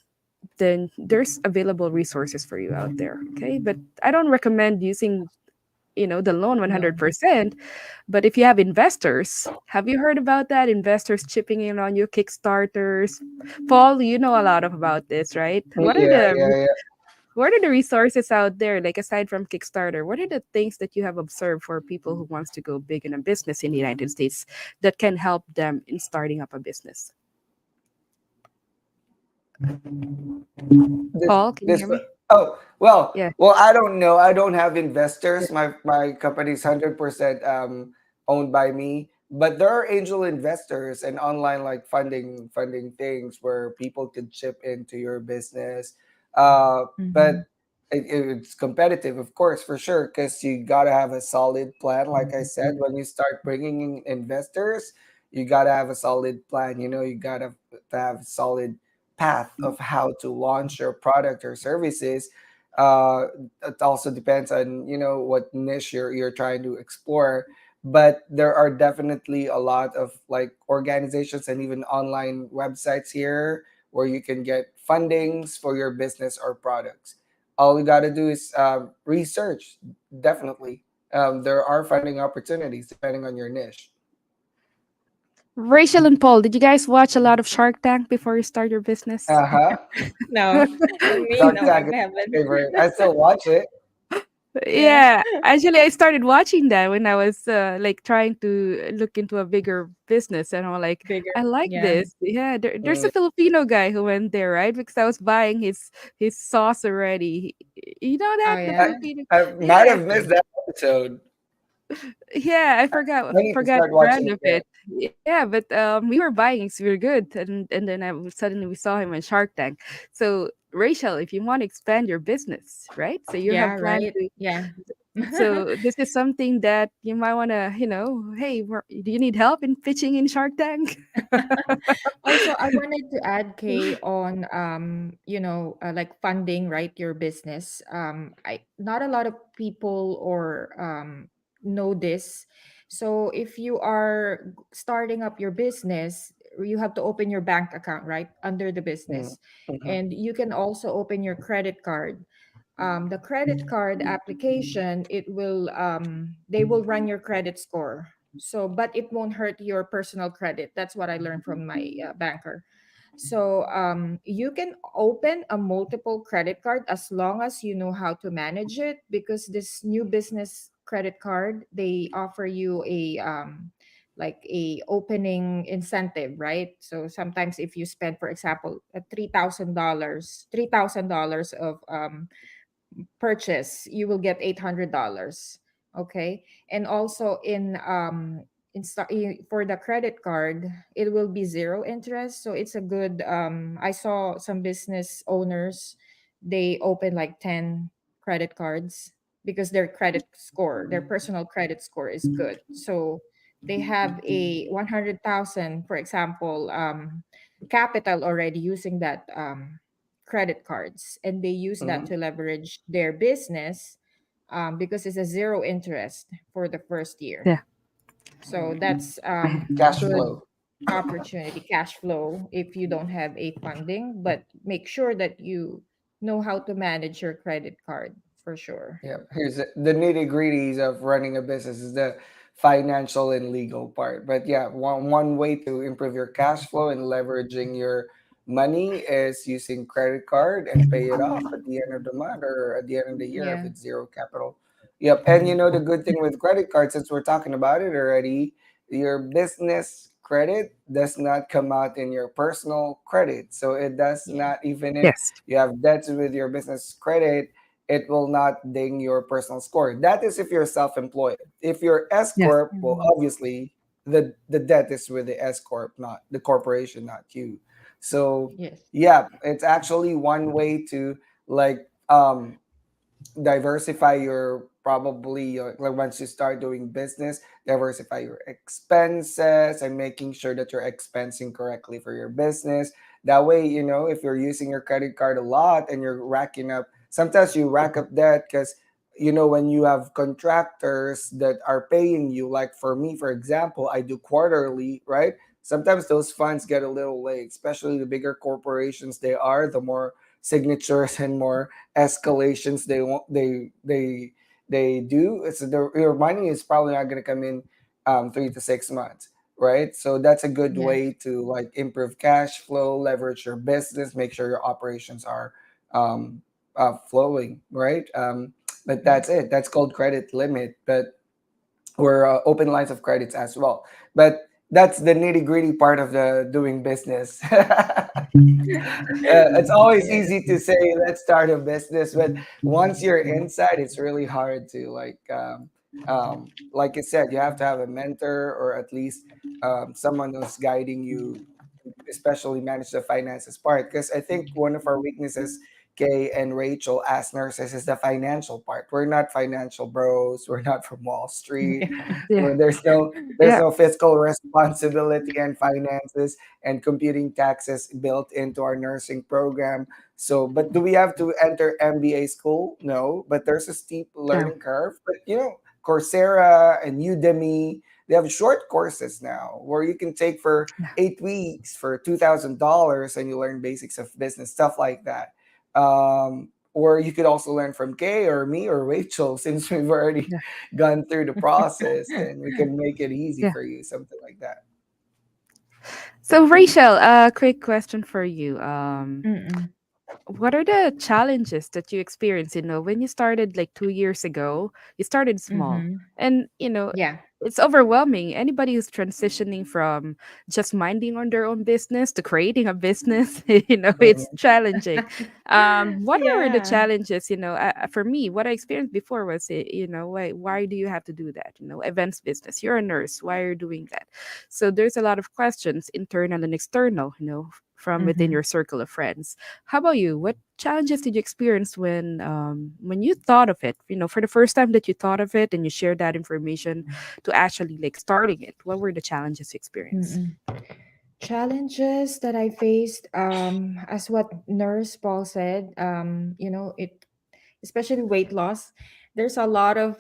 then there's available resources for you out there. Okay, but I don't recommend using the loan Loan. 100%. But if you have investors, have you heard about that, investors chipping in on you, kickstarters? Paul, you know a lot about this, right? what are Yeah, the yeah, yeah. what are the resources out there, like aside from Kickstarter? What are the things that you have observed for people who wants to go big in a business in the United States that can help them in starting up a business? This Paul, can you this hear me? oh well Yeah, well I don't know. I don't have yeah, investors. My company's 100% owned by me. But there are angel investors and online like funding things where people could chip into your business. Mm-hmm. But it's competitive, of course, for sure, because you gotta have a solid plan. Like I said, when you start bringing in investors, you gotta have a solid plan. You gotta have solid path of how to launch your product or services. uh, it also depends on what niche you're trying to explore, but there are definitely a lot of like organizations and even online websites here where you can get fundings for your business or products. All you got to do is research. Definitely, there are funding opportunities depending on your niche. Rachel and Paul, did you guys watch a lot of Shark Tank before you start your business? Uh-huh. No, me, Shark no, I Tank is haven't. my favorite. I still watch it. Yeah, Yeah, actually, I started watching that when I was like trying to look into a bigger business, and I'm like, bigger. I like Yeah. this. Yeah, there's Mm, a Filipino guy who went there, right? Because I was buying his sauce already. You know Oh that, the I, yeah. Filipino. I might Yeah, have missed that episode. yeah, I I need to forgot start the brand watching of it. it. Yeah, but we were buying. It's really good, and then suddenly we saw him on Shark Tank. So Rachel, if you want to expand your business, right? So you Yeah, have planned right. to Yeah. So this is something that you might want to, hey, do you need help in pitching in Shark Tank? Also, I wanted to add, Kay, on like funding, right, your business. I Not a lot of people or know this. So if you are starting up your business, you have to open your bank account, right, under the Mm, business, mhm, and you can also open your credit card. The credit card application, they will run your credit score. So, but it won't hurt your personal credit. That's what I learned from my banker. So, you can open a multiple credit card as long as you know how to manage it, because this new business credit card, they offer you a like a opening incentive, right? So sometimes if you spend, for example, $3,000 of purchase, you will get $800. Okay. And also for the credit card, it will be zero interest. So it's a good, I saw some business owners, they open like 10 credit cards because their personal credit score is good. So they have a 100,000, for example, capital already using that credit cards, and they use that mhm. to leverage their business, because it's a zero interest for the first year. Yeah. So that's Cash good flow. opportunity, cash flow, if you don't have a funding, but make sure that you know how to manage your credit card for sure. Yeah, here's the nitty-gritties of running a business is the financial and legal part. But yeah, one way to improve your cash flow and leveraging your money is using credit card and pay it off at the end of the month or at the end of the year if Yeah. it's zero capital. Yep, and the good thing with credit cards, since we're talking about it already, your business credit does not come out in your personal credit. So it does Yeah. not, even if Yes. you have debts with your business credit, it will not ding your personal score. That is if you're self-employed. If you're S Yes. corp, well, Mhm. obviously the debt is with the S corp, not the corporation, not you. So Yes. yeah, it's actually one way to like diversify your probably like once you start doing business, diversify your expenses and making sure that you're expensing correctly for your business. That way, if you're using your credit card a lot and you're racking up, sometimes you rack up debt because when you have contractors that are paying you, like for me, for example, I do quarterly, right? Sometimes those funds get a little late, especially the bigger corporations they are, the more signatures and more escalations they want they do. It's your money is probably not going to come in 3 to 6 months, right? So that's a good Yes. way to like improve cash flow, leverage your business, make sure your operations are um, flowing, right? But Yeah. that's it. That's called credit limit. But or open lines of credits as well. But that's the nitty gritty part of the doing business. It's always Yes. easy to say let's start a business, but once you're inside, it's really hard to like I said, you have to have a mentor or at least someone who's guiding you, especially manage the finances part. Because I think one of our weaknesses, Kay and Rachel, as nurses, is the financial part. We're not financial bros. We're not from Wall Street. Yeah. Yeah. There's Yeah. no fiscal responsibility and finances and computing taxes built into our nursing program. So, but do we have to enter MBA school? No, but there's a steep No. learning curve. But Coursera and Udemy, they have short courses now where you can take for Yeah. 8 weeks for $2,000 and you learn basics of business, stuff like that. Or you could also learn from Kay or me or Rachel since we've already Yeah. gone through the process and we can make it easy Yeah. for you, something like that. So Rachel, a quick question for you. Mm-mm. What are the challenges that you experienced, when you started like 2 years ago? You started small, Mm-hmm. and Yeah. it's overwhelming. Anybody who's transitioning from just minding on their own business to creating a business, it's Mhm. challenging. What are the Yeah. challenges? For me, what I experienced before was, why do you have to do that? Events business, you're a nurse, why are you doing that? So there's a lot of questions, internal and external, from within Mm-hmm. your circle of friends. How about you? What challenges did you experience when you thought of it? You know, for the first time that you thought of it and you shared that information to actually like starting it. What were the challenges you experienced? Mm-mm. Challenges that I faced, as what Nurse Paul said, it especially weight loss. There's a lot of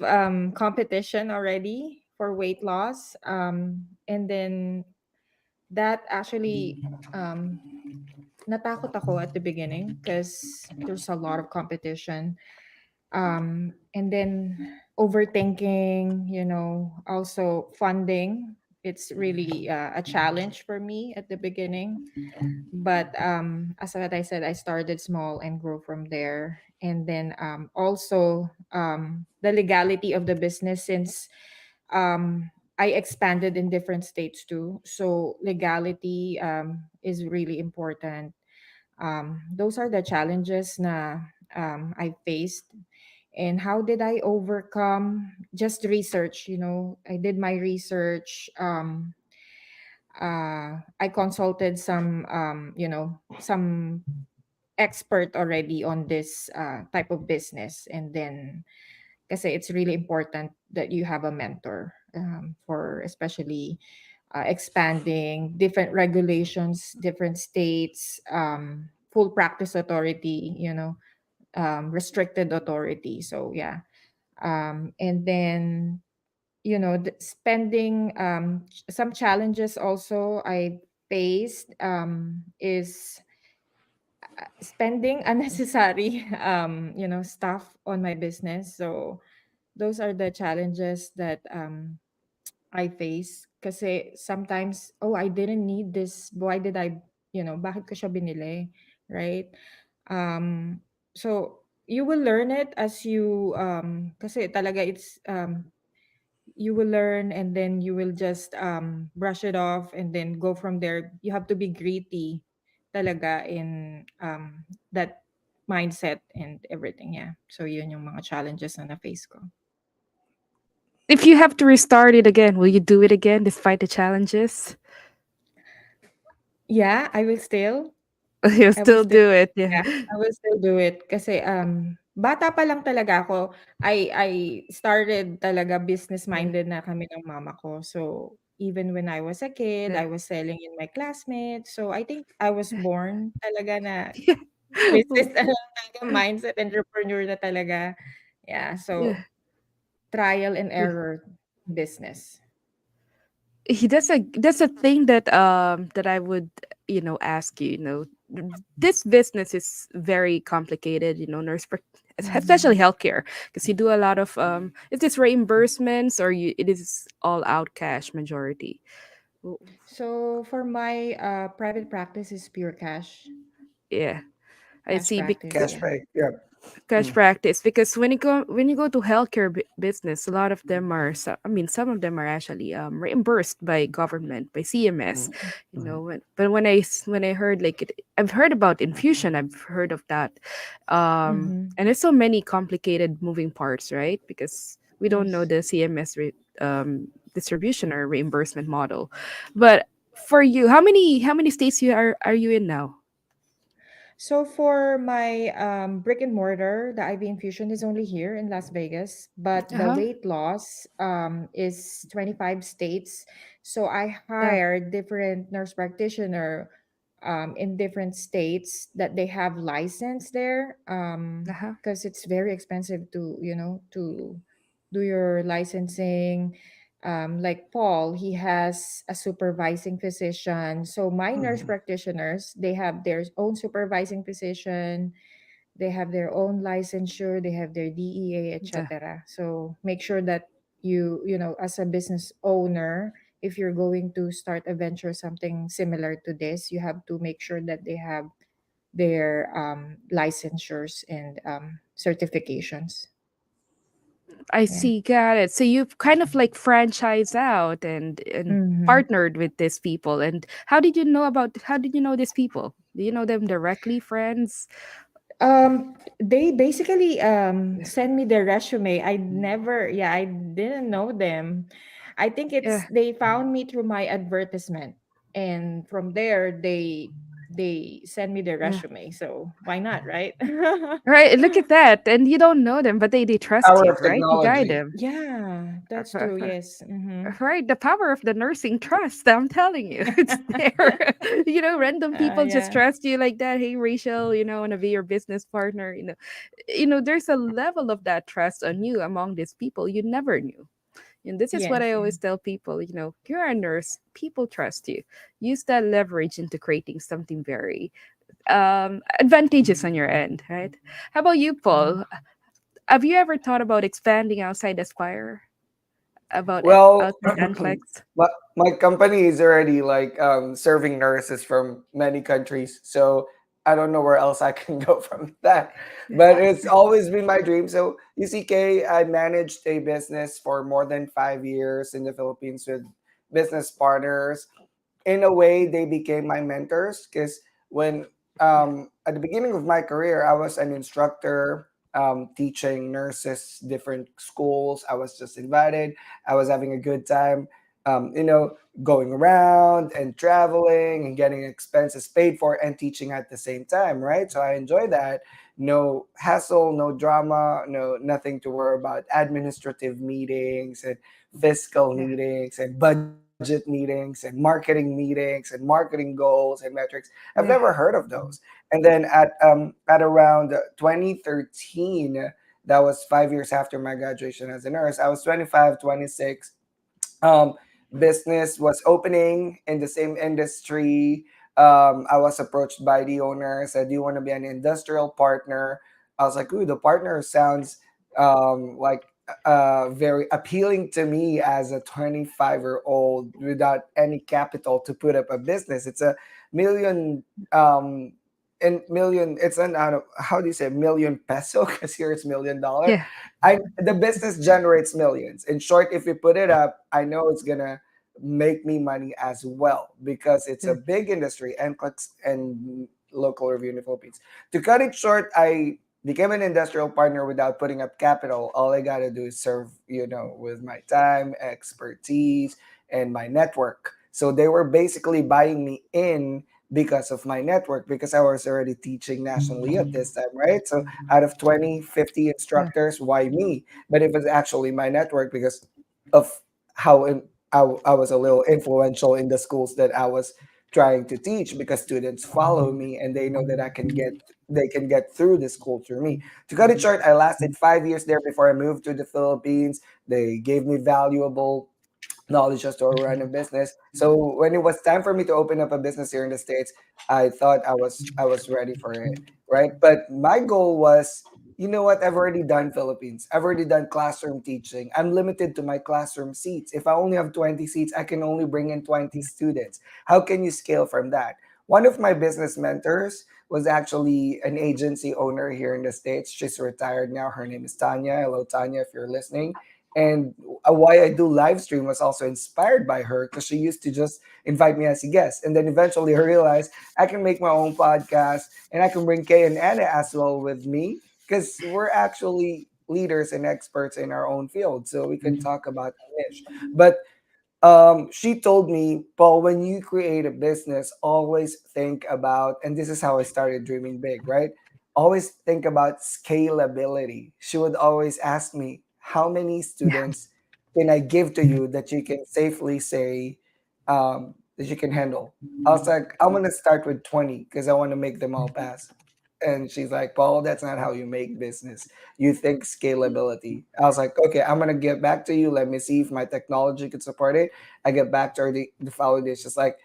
competition already for weight loss, and then that actually um, natakot ako at the beginning because there's a lot of competition, and then overthinking, also funding. It's really a challenge for me at the beginning, but as what I said, I started small and grow from there. And then also the legality of the business, since I expanded in different states too, so legality is really important. Those are the challenges na I faced. And how did I overcome? Just research. I did my research. I consulted some expert already on this type of business. And then, kasi it's really important that you have a mentor, for especially expanding different regulations, different states, full practice authority, restricted authority. So yeah. And then, spending, some challenges also I faced, is spending unnecessary stuff on my business. So those are the challenges that I face. Kasi sometimes, oh, I didn't need this. Why did I, bakit ko siya binili? Right? So you will learn it as you, kasi talaga it's, you will learn, and then you will just brush it off and then go from there. You have to be gritty talaga in that mindset and everything. Yeah. So yun yung mga challenges na na-face ko. If you have to restart it again, will you do it again despite the challenges? Yeah, I will still. You'll I will still still do it, yeah. Yeah, I will still do it kasi bata pa lang talaga ako. I started talaga Yeah, business-minded na kami ng mama ko. So, even when I was a kid, yeah, I was selling in my classmates. So, I think I was born talaga na yeah. business talaga mindset, entrepreneur na talaga. Yeah, Yeah. so trial and Yeah. error business. That's a thing that I would ask you. This business is very complicated. Especially Mhm. healthcare, because you do a lot of is this reimbursements or it is all out cash majority. W- So, for my private practice is pure Yeah, I cash see. practice, Cash yeah. pay. Yeah. Cash Mm. practice, because when you go to healthcare business, a lot of them are some of them are actually reimbursed by government, by CMS. Mm. Mm. But when I heard like I've heard about infusion, I've heard of that. Mhm. And there's so many complicated moving parts, right? Because we don't know Yes. the CMS distribution or reimbursement model. But for you, how many states are you in now? So for my brick and mortar, the IV infusion is only here in Las Vegas, but the Uh-huh. weight loss is 25 states. So I Yeah. hired different nurse practitioner in different states that they have license there, Uh-huh. because it's very expensive to do your licensing. Like Paul, he has a supervising physician. So my nurse Mm. practitioners, they have their own supervising physician, they have their own licensure, they have their DEA, Yeah. etc. So make sure that as a business owner, if you're going to start a venture something similar to this, you have to make sure that they have their licensures and certifications. I Yeah. see, got it. So you've kind of like franchised out and Mm-hmm. partnered with these people. And how did you know these people? Do you know them directly, friends? They basically Yeah. send me their resume. I didn't know them. I think it's Yeah. they found me through my advertisement, and from there they send me their Yeah. resume. So why not, right? Right. Look at that. And you don't know them, but they trust Power you, of right? You guide technology. them. Yeah, that's true. Yes. Mm-hmm. Right, the power of the nursing trust. I'm telling you, it's there. Random people just Yeah. trust you like that. Hey, Rachel, I want to be your business partner. There's a level of that trust on you among these people you never knew. And this is what I Yes. always tell people. You're a nurse. People trust you. Use that leverage into creating something very advantageous on your end, right? How about you, Mhm. Paul? Have you ever thought about expanding outside Aspire? About Well, outside NCLEX? my company is already like serving nurses from many countries, so I don't know where else I can go from that. But it's always been my dream. So UCK, I managed a business for more than 5 years in the Philippines with business partners. In a way, they became my mentors because when at the beginning of my career, I was an instructor teaching nurses different schools. I was just invited. I was having a good time, going around and traveling and getting expenses paid for and teaching at the same time, right? So I enjoy that. No hassle, no drama, no nothing to worry about. Administrative meetings and fiscal Yeah. meetings and budget meetings and marketing meetings and marketing goals and metrics. I've never Yeah. heard of those. And then at around 2013, that was 5 years after my graduation as a nurse. I was 25, 26. Um, Business was opening in the same industry. I was approached by the owner, said, "Do you want to be an industrial partner?" I was like, "Ooh, the partner sounds like very appealing to me as a 25-year-old without any capital to put up a business. It's a million and million. It's an how do you say million peso? Because here it's $1 million. Yeah. The business generates millions. In short, if we put it up, I know it's gonna make me money as well because it's a Yeah. big industry and clicks and local review in the Philippines. To cut it short, I became an industrial partner without putting up capital. All I gotta do is serve, with my time, expertise, and my network. So they were basically buying me in because of my network because I was already teaching nationally at this time, right? So out of 20, 50 Yeah. instructors, why me? But it was actually my network because of how I was a little influential in the schools that I was trying to teach because students follow me and they know that they can get through the school through me. To cut it short, I lasted 5 years there before I moved to the Philippines. They gave me valuable knowledge just to run a business. So when it was time for me to open up a business here in the States, I thought I was ready for it, right? But my goal was, you know what, I've already done Philippines. I've already done classroom teaching. I'm limited to my classroom seats. If I only have 20 seats, I can only bring in 20 students. How can you scale from that? One of my business mentors was actually an agency owner here in the States. She's retired now. Her name is Tanya. Hello, Tanya, if you're listening. And why I do live stream was also inspired by her because she used to just invite me as a guest. And then eventually I realized I can make my own podcast and I can bring Kay and Anna as well with me because we're actually leaders and experts in our own field. So we can talk about the niche. But she told me, Paul, when you create a business, always think about, and this is how I started dreaming big, right? Always think about scalability. She would always ask me, how many Yeah. students can I give to you that you can safely say that you can handle? I was like, I'm going to start with 20 because I want to make them all pass. And she's like, Paul, that's not how you make business. You think scalability. I was like, okay, I'm gonna get back to you. Let me see if my technology could support it. I get back to her the following day. She's like,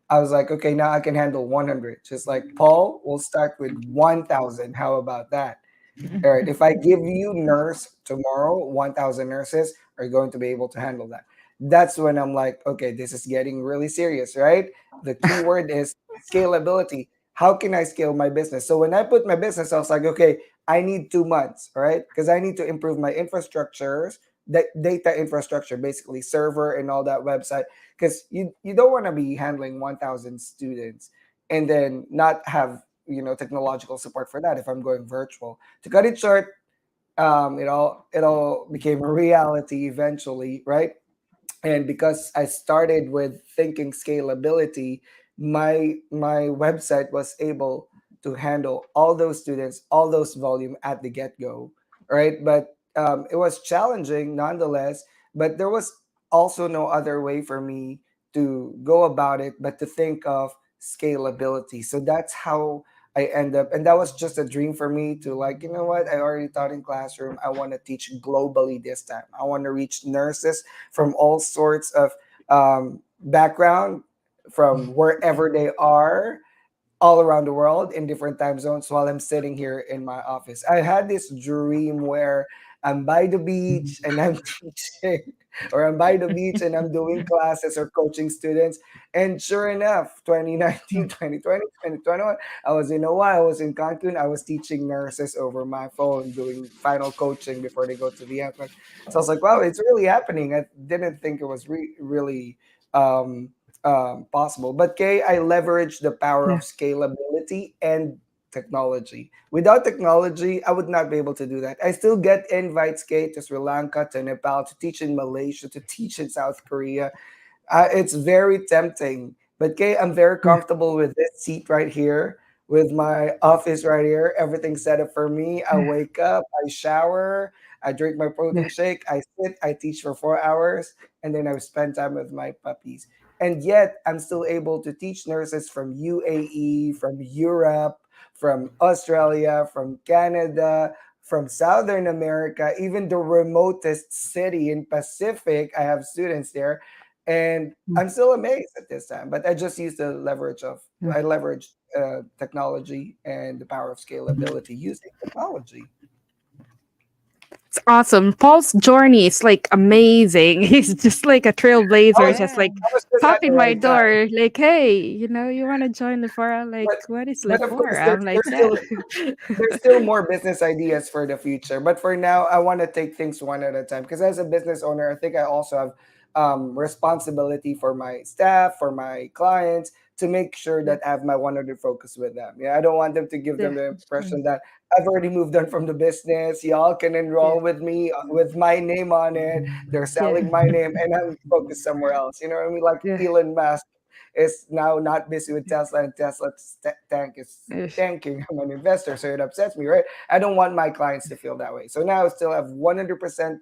I was like, okay, now I can handle 100. She's like, Paul, we'll start with 1,000. How about that? All right, if I give you nurse tomorrow, 1,000 nurses are going to be able to handle that. That's when I'm like, okay, this is getting really serious, right? The key word is scalability. How can I scale my business? So when I put my business, I was like, okay, I need 2 months, right? Because I need to improve my infrastructures, the data infrastructure, basically server and all that website. Because you don't want to be handling 1,000 students and then not have technological support for that if I'm going virtual. To cut it short, it all became a reality eventually, right? And because I started with thinking scalability, my website was able to handle all those students, all those volume at the get-go, right? But it was challenging nonetheless, but there was also no other way for me to go about it but to think of scalability. So that's how I end up, and that was just a dream for me to, like, you know what, I already taught in classroom. I want to teach globally this time. I want to reach nurses from all sorts of background, from wherever they are, all around the world in different time zones while I'm sitting here in my office. I had this dream where I'm by the beach and I'm teaching, or I'm by the beach and I'm doing classes or coaching students. And sure enough, 2019, 2020, 2021, I was in Hawaii, I was in Cancun, I was teaching nurses over my phone, doing final coaching before they go to the NCLEX. So I was like, wow, it's really happening. I didn't think it was really um, possible. But Kay, I leverage the power of Yeah. scalability and technology. Without technology, I would not be able to do that. I still get invites, Kay, to Sri Lanka, to Nepal, to teach in Malaysia, to teach in South Korea. It's very tempting. But Kay, I'm very Yeah. comfortable with this seat right here, with my office right here. Everything's set up for me. I Yeah. wake up, I shower, I drink my Yeah. protein shake, I sit, I teach for 4 hours, and then I spend time with my puppies. And yet, I'm still able to teach nurses from UAE, from Europe, from Australia, from Canada, from Southern America, even the remotest city in Pacific. I have students there, and Mm. I'm still amazed at this time. But I just use the Yeah. I leverage technology and the power of scalability using technology. It's awesome. Paul's journey is like amazing. He's just like a I trailblazer, was just Yeah. like I was just pop at the in my right time. door, like, hey, you want to join the forum? Like, But what is but of course, Lefora? I'm like that. there's still more business ideas for the future. But for now, I want to take things one at a time. Because as a business owner, I think I also have responsibility for my staff, for my clients, to make sure Yeah. that I have my 100 focus with them. Yeah, I don't want them to give Yeah. them the That's true. impression that I've already moved on from the business. Y'all can Yeah. enroll with me with my name on it. They're Yeah. selling my name, and I'm focused somewhere else. You know what I mean? Like Yeah. Elon Musk is now not busy with Tesla, and Tesla's tank is Yeah. tanking. I'm an investor, so it upsets me, right? I don't want my clients to feel that way. So now I still have 100%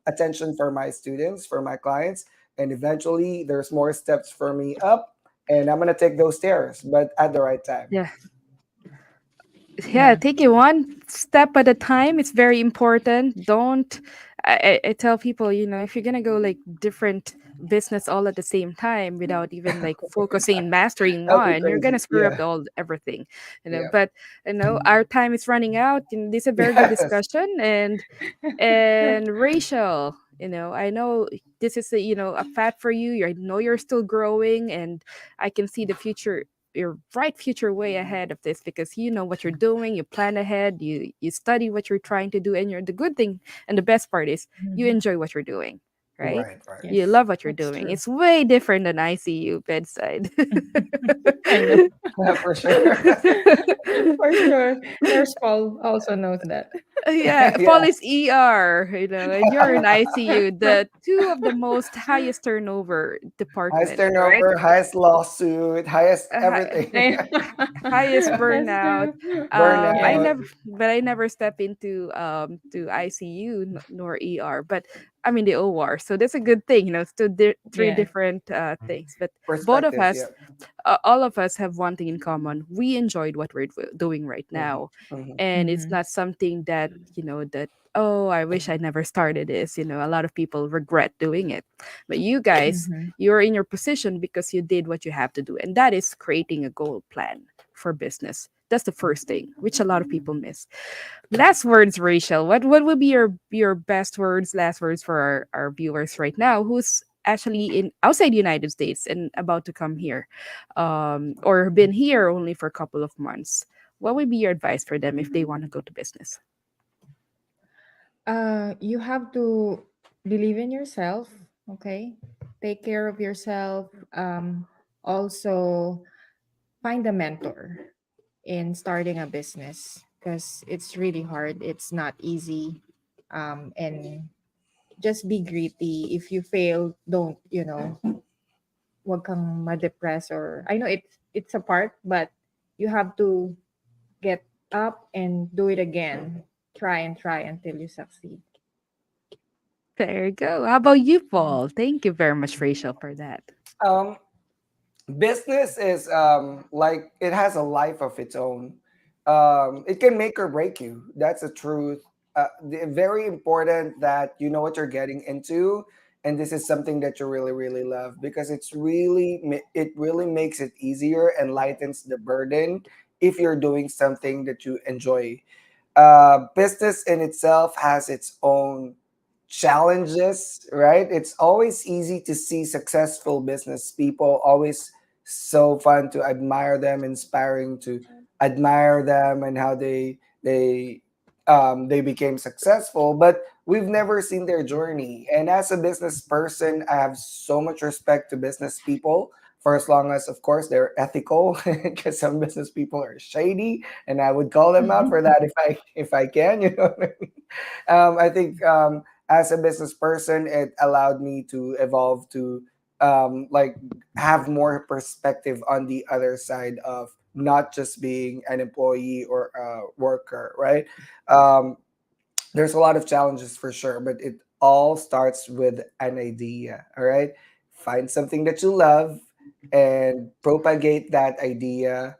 attention for my students, for my clients, and eventually there's more steps for me up, and I'm gonna take those stairs, but at the right time. Yeah. Yeah, Yeah. take it one step at a time. It's very important. Don't I tell people, if you're gonna go like different business all at the same time without even like focusing and mastering That'll be one, you're gonna crazy. screw up Yeah, all everything. yeah, But our time is running out, and this is a very good yes, discussion. And Rachel, I know this is a fat for you. I know you're still growing, and I can see the future, your bright future way ahead of this, because you know what you're doing, you plan ahead, you study what you're trying to do, and you're the good thing and the best part is you Mhm. enjoy what you're doing, right? right, right. You Yes, love what you're that's doing. true. It's way different than ICU bedside. I know. Yeah, for sure. For sure. Nurse Paul also knows that. Yeah, Yeah, Paul is ER, and you're in ICU, the two of the most highest turnover highest department, right? turnover, highest lawsuit, highest Hi- everything. I Highest That's burnout. true. I Yes. Burnout. never, but I never step into to ICU nor ER, but I'm in the OR, so that's a good thing. It's two three Yeah. different things, but both of Perspective. Yeah. us, all of us have one thing in common. We enjoyed what we're doing right Hmm. now, Hmm. and it's Mm-hmm. not something that oh, I wish I never started this. A lot of people regret doing it, but you guys, Mm-hmm. you're in your position because you did what you have to do, and that is creating a goal plan for business. That's the first thing, which a lot of people miss. Last words, Rachel. What would be your best words, last words for our viewers right now, who's actually in outside the United States and about to come here, or been here only for a couple of months? What would be your advice for them if they want to go to business? You have to believe in yourself, okay? Take care of yourself. Also, find a mentor in starting a business because it's really hard. It's not easy. And just be gritty. If you fail, don't, wag kang ma-depress, or I know it's a part, but you have to get up and do it again. Try and try until you succeed. There you go. How about you, Paul? Thank you very much, Rachel, for that. Um, Business is like it has a life of its own. It can make or break you. That's the truth. Very important that you know what you're getting into, and this is something that you really really love, because it really makes it easier and lightens the burden if you're doing something that you enjoy. Business in itself has its own challenges, right? It's always easy to see successful business people, always so fun to admire them, inspiring to admire them and how they became successful. But we've never seen their journey. And as a business person, I have so much respect to business people, for as long as, of course, they're ethical, because some business people are shady, and I would call them out for that if I can, you know what I mean? I think as a business person, it allowed me to evolve to like have more perspective on the other side of not just being an employee or a worker, right? Um, there's a lot of challenges for sure, but it all starts with an idea. All right, find something that you love and propagate that idea,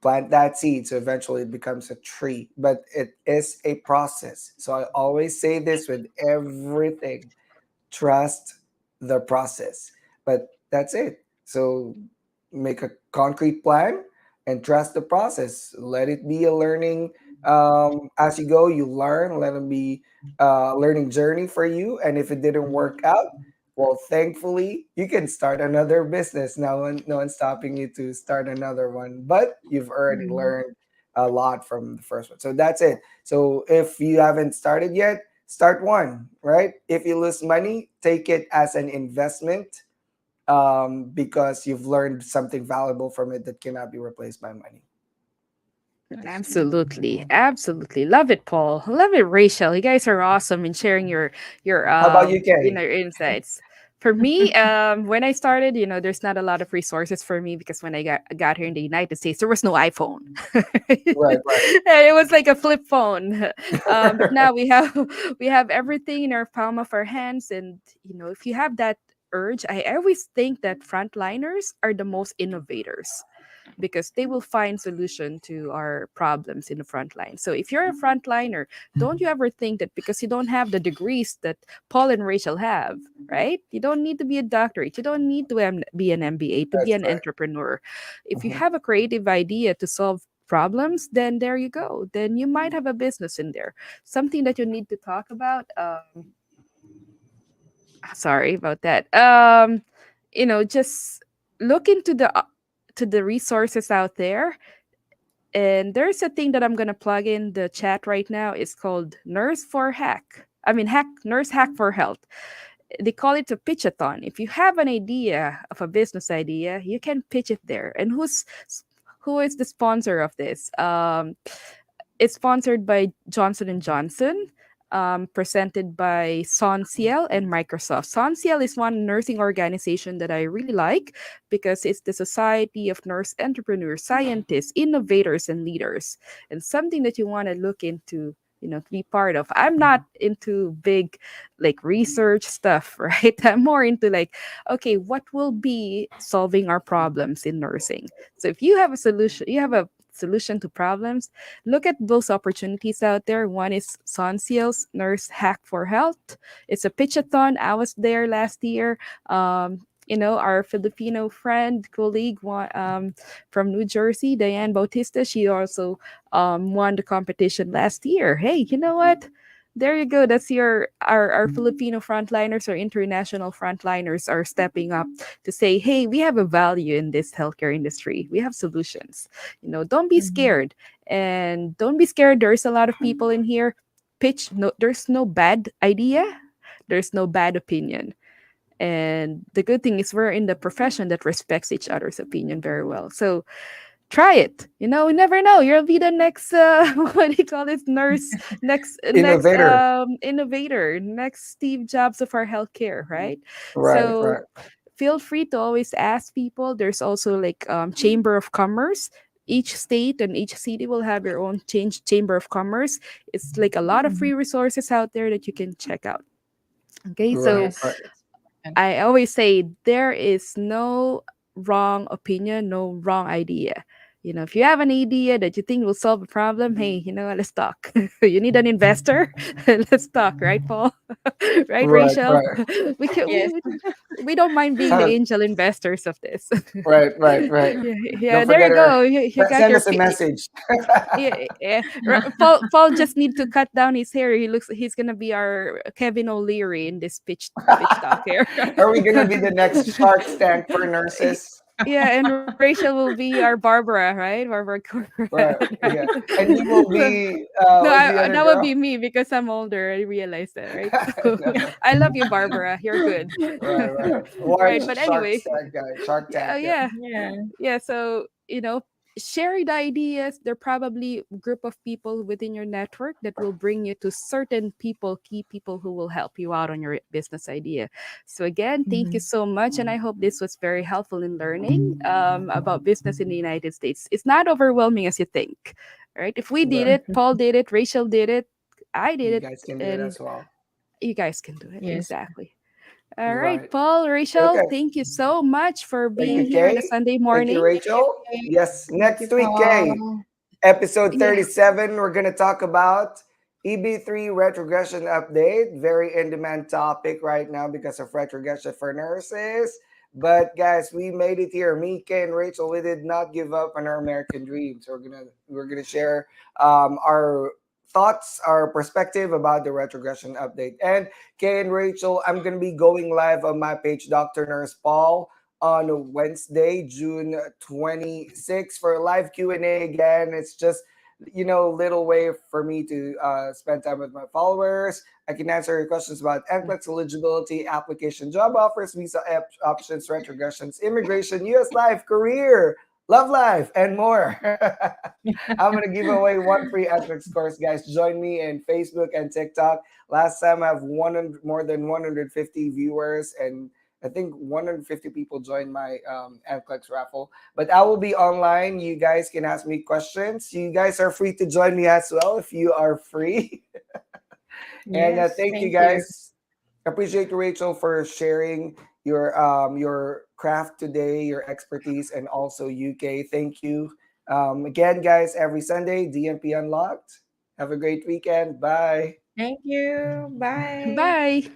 plant that seed, so eventually it becomes a tree. But it is a process, so I always say this with everything: trust the process. But that's it. So make a concrete plan and trust the process. Let it be a learning, as you go. You learn. Let it be a learning journey for you. And if it didn't work out, well, thankfully you can start another business. No one's stopping you to start another one. But you've already Mhm. learned a lot from the first one. So that's it. So if you haven't started yet, start one, right? If you lose money, take it as an investment, because you've learned something valuable from it that cannot be replaced by money. Absolutely, absolutely. Love it, Paul. Love it, Rachel. You guys are awesome in sharing your How about you, Kay? insights. For me, when I started, there's not a lot of resources for me because when I got here in the United States, there was no iPhone. Right, right. It was like a flip phone. But now we have we have everything in our palm of our hands, and if you have that urge, I always think that frontliners are the most innovators because they will find solution to our problems in the front line. So if you're a frontliner, don't you ever think that because you don't have the degrees that Paul and Rachel have, right? You don't need to be a doctorate. You don't need to be an MBA to be That's an right. entrepreneur. If you Mhm. have a creative idea to solve problems, then there you go. Then you might have a business in there. Something that you need to talk about. Sorry about that. Just look into the resources out there, and there's a thing that I'm gonna plug in the chat right now. It's called Nurse for Hack. I mean, Hack Nurse Hack for Health. They call it a pitchathon. If you have an idea of a business idea, you can pitch it there. And who is the sponsor of this? It's sponsored by Johnson and Johnson, presented by Sonciel and Microsoft. Sonciel is one nursing organization that I really like because it's the Society of Nurse Entrepreneurs, Scientists, Innovators, and Leaders, and something that you want to look into. To be part of. I'm not into big like research stuff, right? I'm more into like, okay, what will be solving our problems in nursing? So if you have a solution, you have a solution to problems, look at those opportunities out there. One is Sonseal's Nurse Hack for Health. It's a pitchathon. I was there last year. Our Filipino friend, colleague from New Jersey, Diane Bautista, she also won the competition last year. Hey, you know what? There you go. That's our Filipino frontliners or international frontliners are stepping up to say, hey, we have a value in this healthcare industry. We have solutions. Don't be Mhm. scared. And don't be scared. There's a lot of people in here. Pitch, no, there's no bad idea. There's no bad opinion. And the good thing is we're in the profession that respects each other's opinion very well. So try it. You never know. You'll be the next what do you call this nurse, next Innovator. innovator, next Steve Jobs of our healthcare, right? Right, So right. feel free to always ask people. There's also like chamber of commerce. Each state and each city will have your own chamber of commerce. It's like a lot of Mm. free resources out there that you can check out. Okay, so Right, right. Yes. And I always say there is no wrong opinion, no wrong idea. If you have an idea that you think will solve a problem, hey, let's talk. You need an investor? Let's talk, right, Paul? Right, Right, Rachel? right. We can yes. we don't mind being the Sounds angel investors of this. right, right, right. Yeah, Don't yeah, there forget you her. go. You got Send your us a message. yeah, yeah. Paul just need to cut down his hair. He's gonna be our Kevin O'Leary in this pitch talk here. Are we gonna be the next Shark Tank for nurses? Yeah, and Rachel will be our Barbara, right? Barbara Corcoran, Right. right? Yeah. And you will So, be no, what's the other that would be girl? me because I'm older. I realized that, right? So No. I love you, Barbara. You're good. Right, right. Right, Large but Shark anyway, Tank guy. Shark yeah, Tank, yeah. yeah. Yeah. Yeah, so share the ideas. There are probably a group of people within your network that will bring you to certain people, key people who will help you out on your business idea. So again, thank you Mhm. so much, and I hope this was very helpful in learning about business in the United States. It's not overwhelming as you think. Right, if we did Right. it, Paul did it, Rachel did it, I did You it, guys can do it and as well. you guys can do it Yes. exactly. All right, Right. Paul, Rachel, Okay. thank you so much for Thank being you, here on a Kay. Sunday Thank you, morning. Thank you, Rachel. Kay. Yes, Thank you, next week, Kay. Paul. Episode Yeah. 37, we're going to talk about EB3 retrogression update. Very in demand topic right now because of retrogression for nurses. But guys, we made it here. Mika and Rachel, we did not give up on our American dreams. We're gonna share our thoughts, our perspective about the retrogression update. And Kay and Rachel, I'm gonna be going live on my page, Dr. Nurse Paul, on Wednesday, June 26th for a live Q&A again. It's just, little way for me to spend time with my followers. I can answer your questions about NCLEX eligibility, application, job offers, visa options, retrogressions, immigration, US life, career, love life, and more. I'm going to give away one free NCLEX course, guys. Join me in Facebook and TikTok. Last time I have more than 150 viewers, and I think 150 people joined my NCLEX raffle. But I will be online. You guys can ask me questions. You guys are free to join me as well if you are free. And Yes. thank you, Thank you. guys. Appreciate you, Rachel, for sharing your craft today, your expertise, and also UK. Thank you. Again, guys, every Sunday, DNP Unlocked. Have a great weekend. Bye. Thank you. Bye. Bye.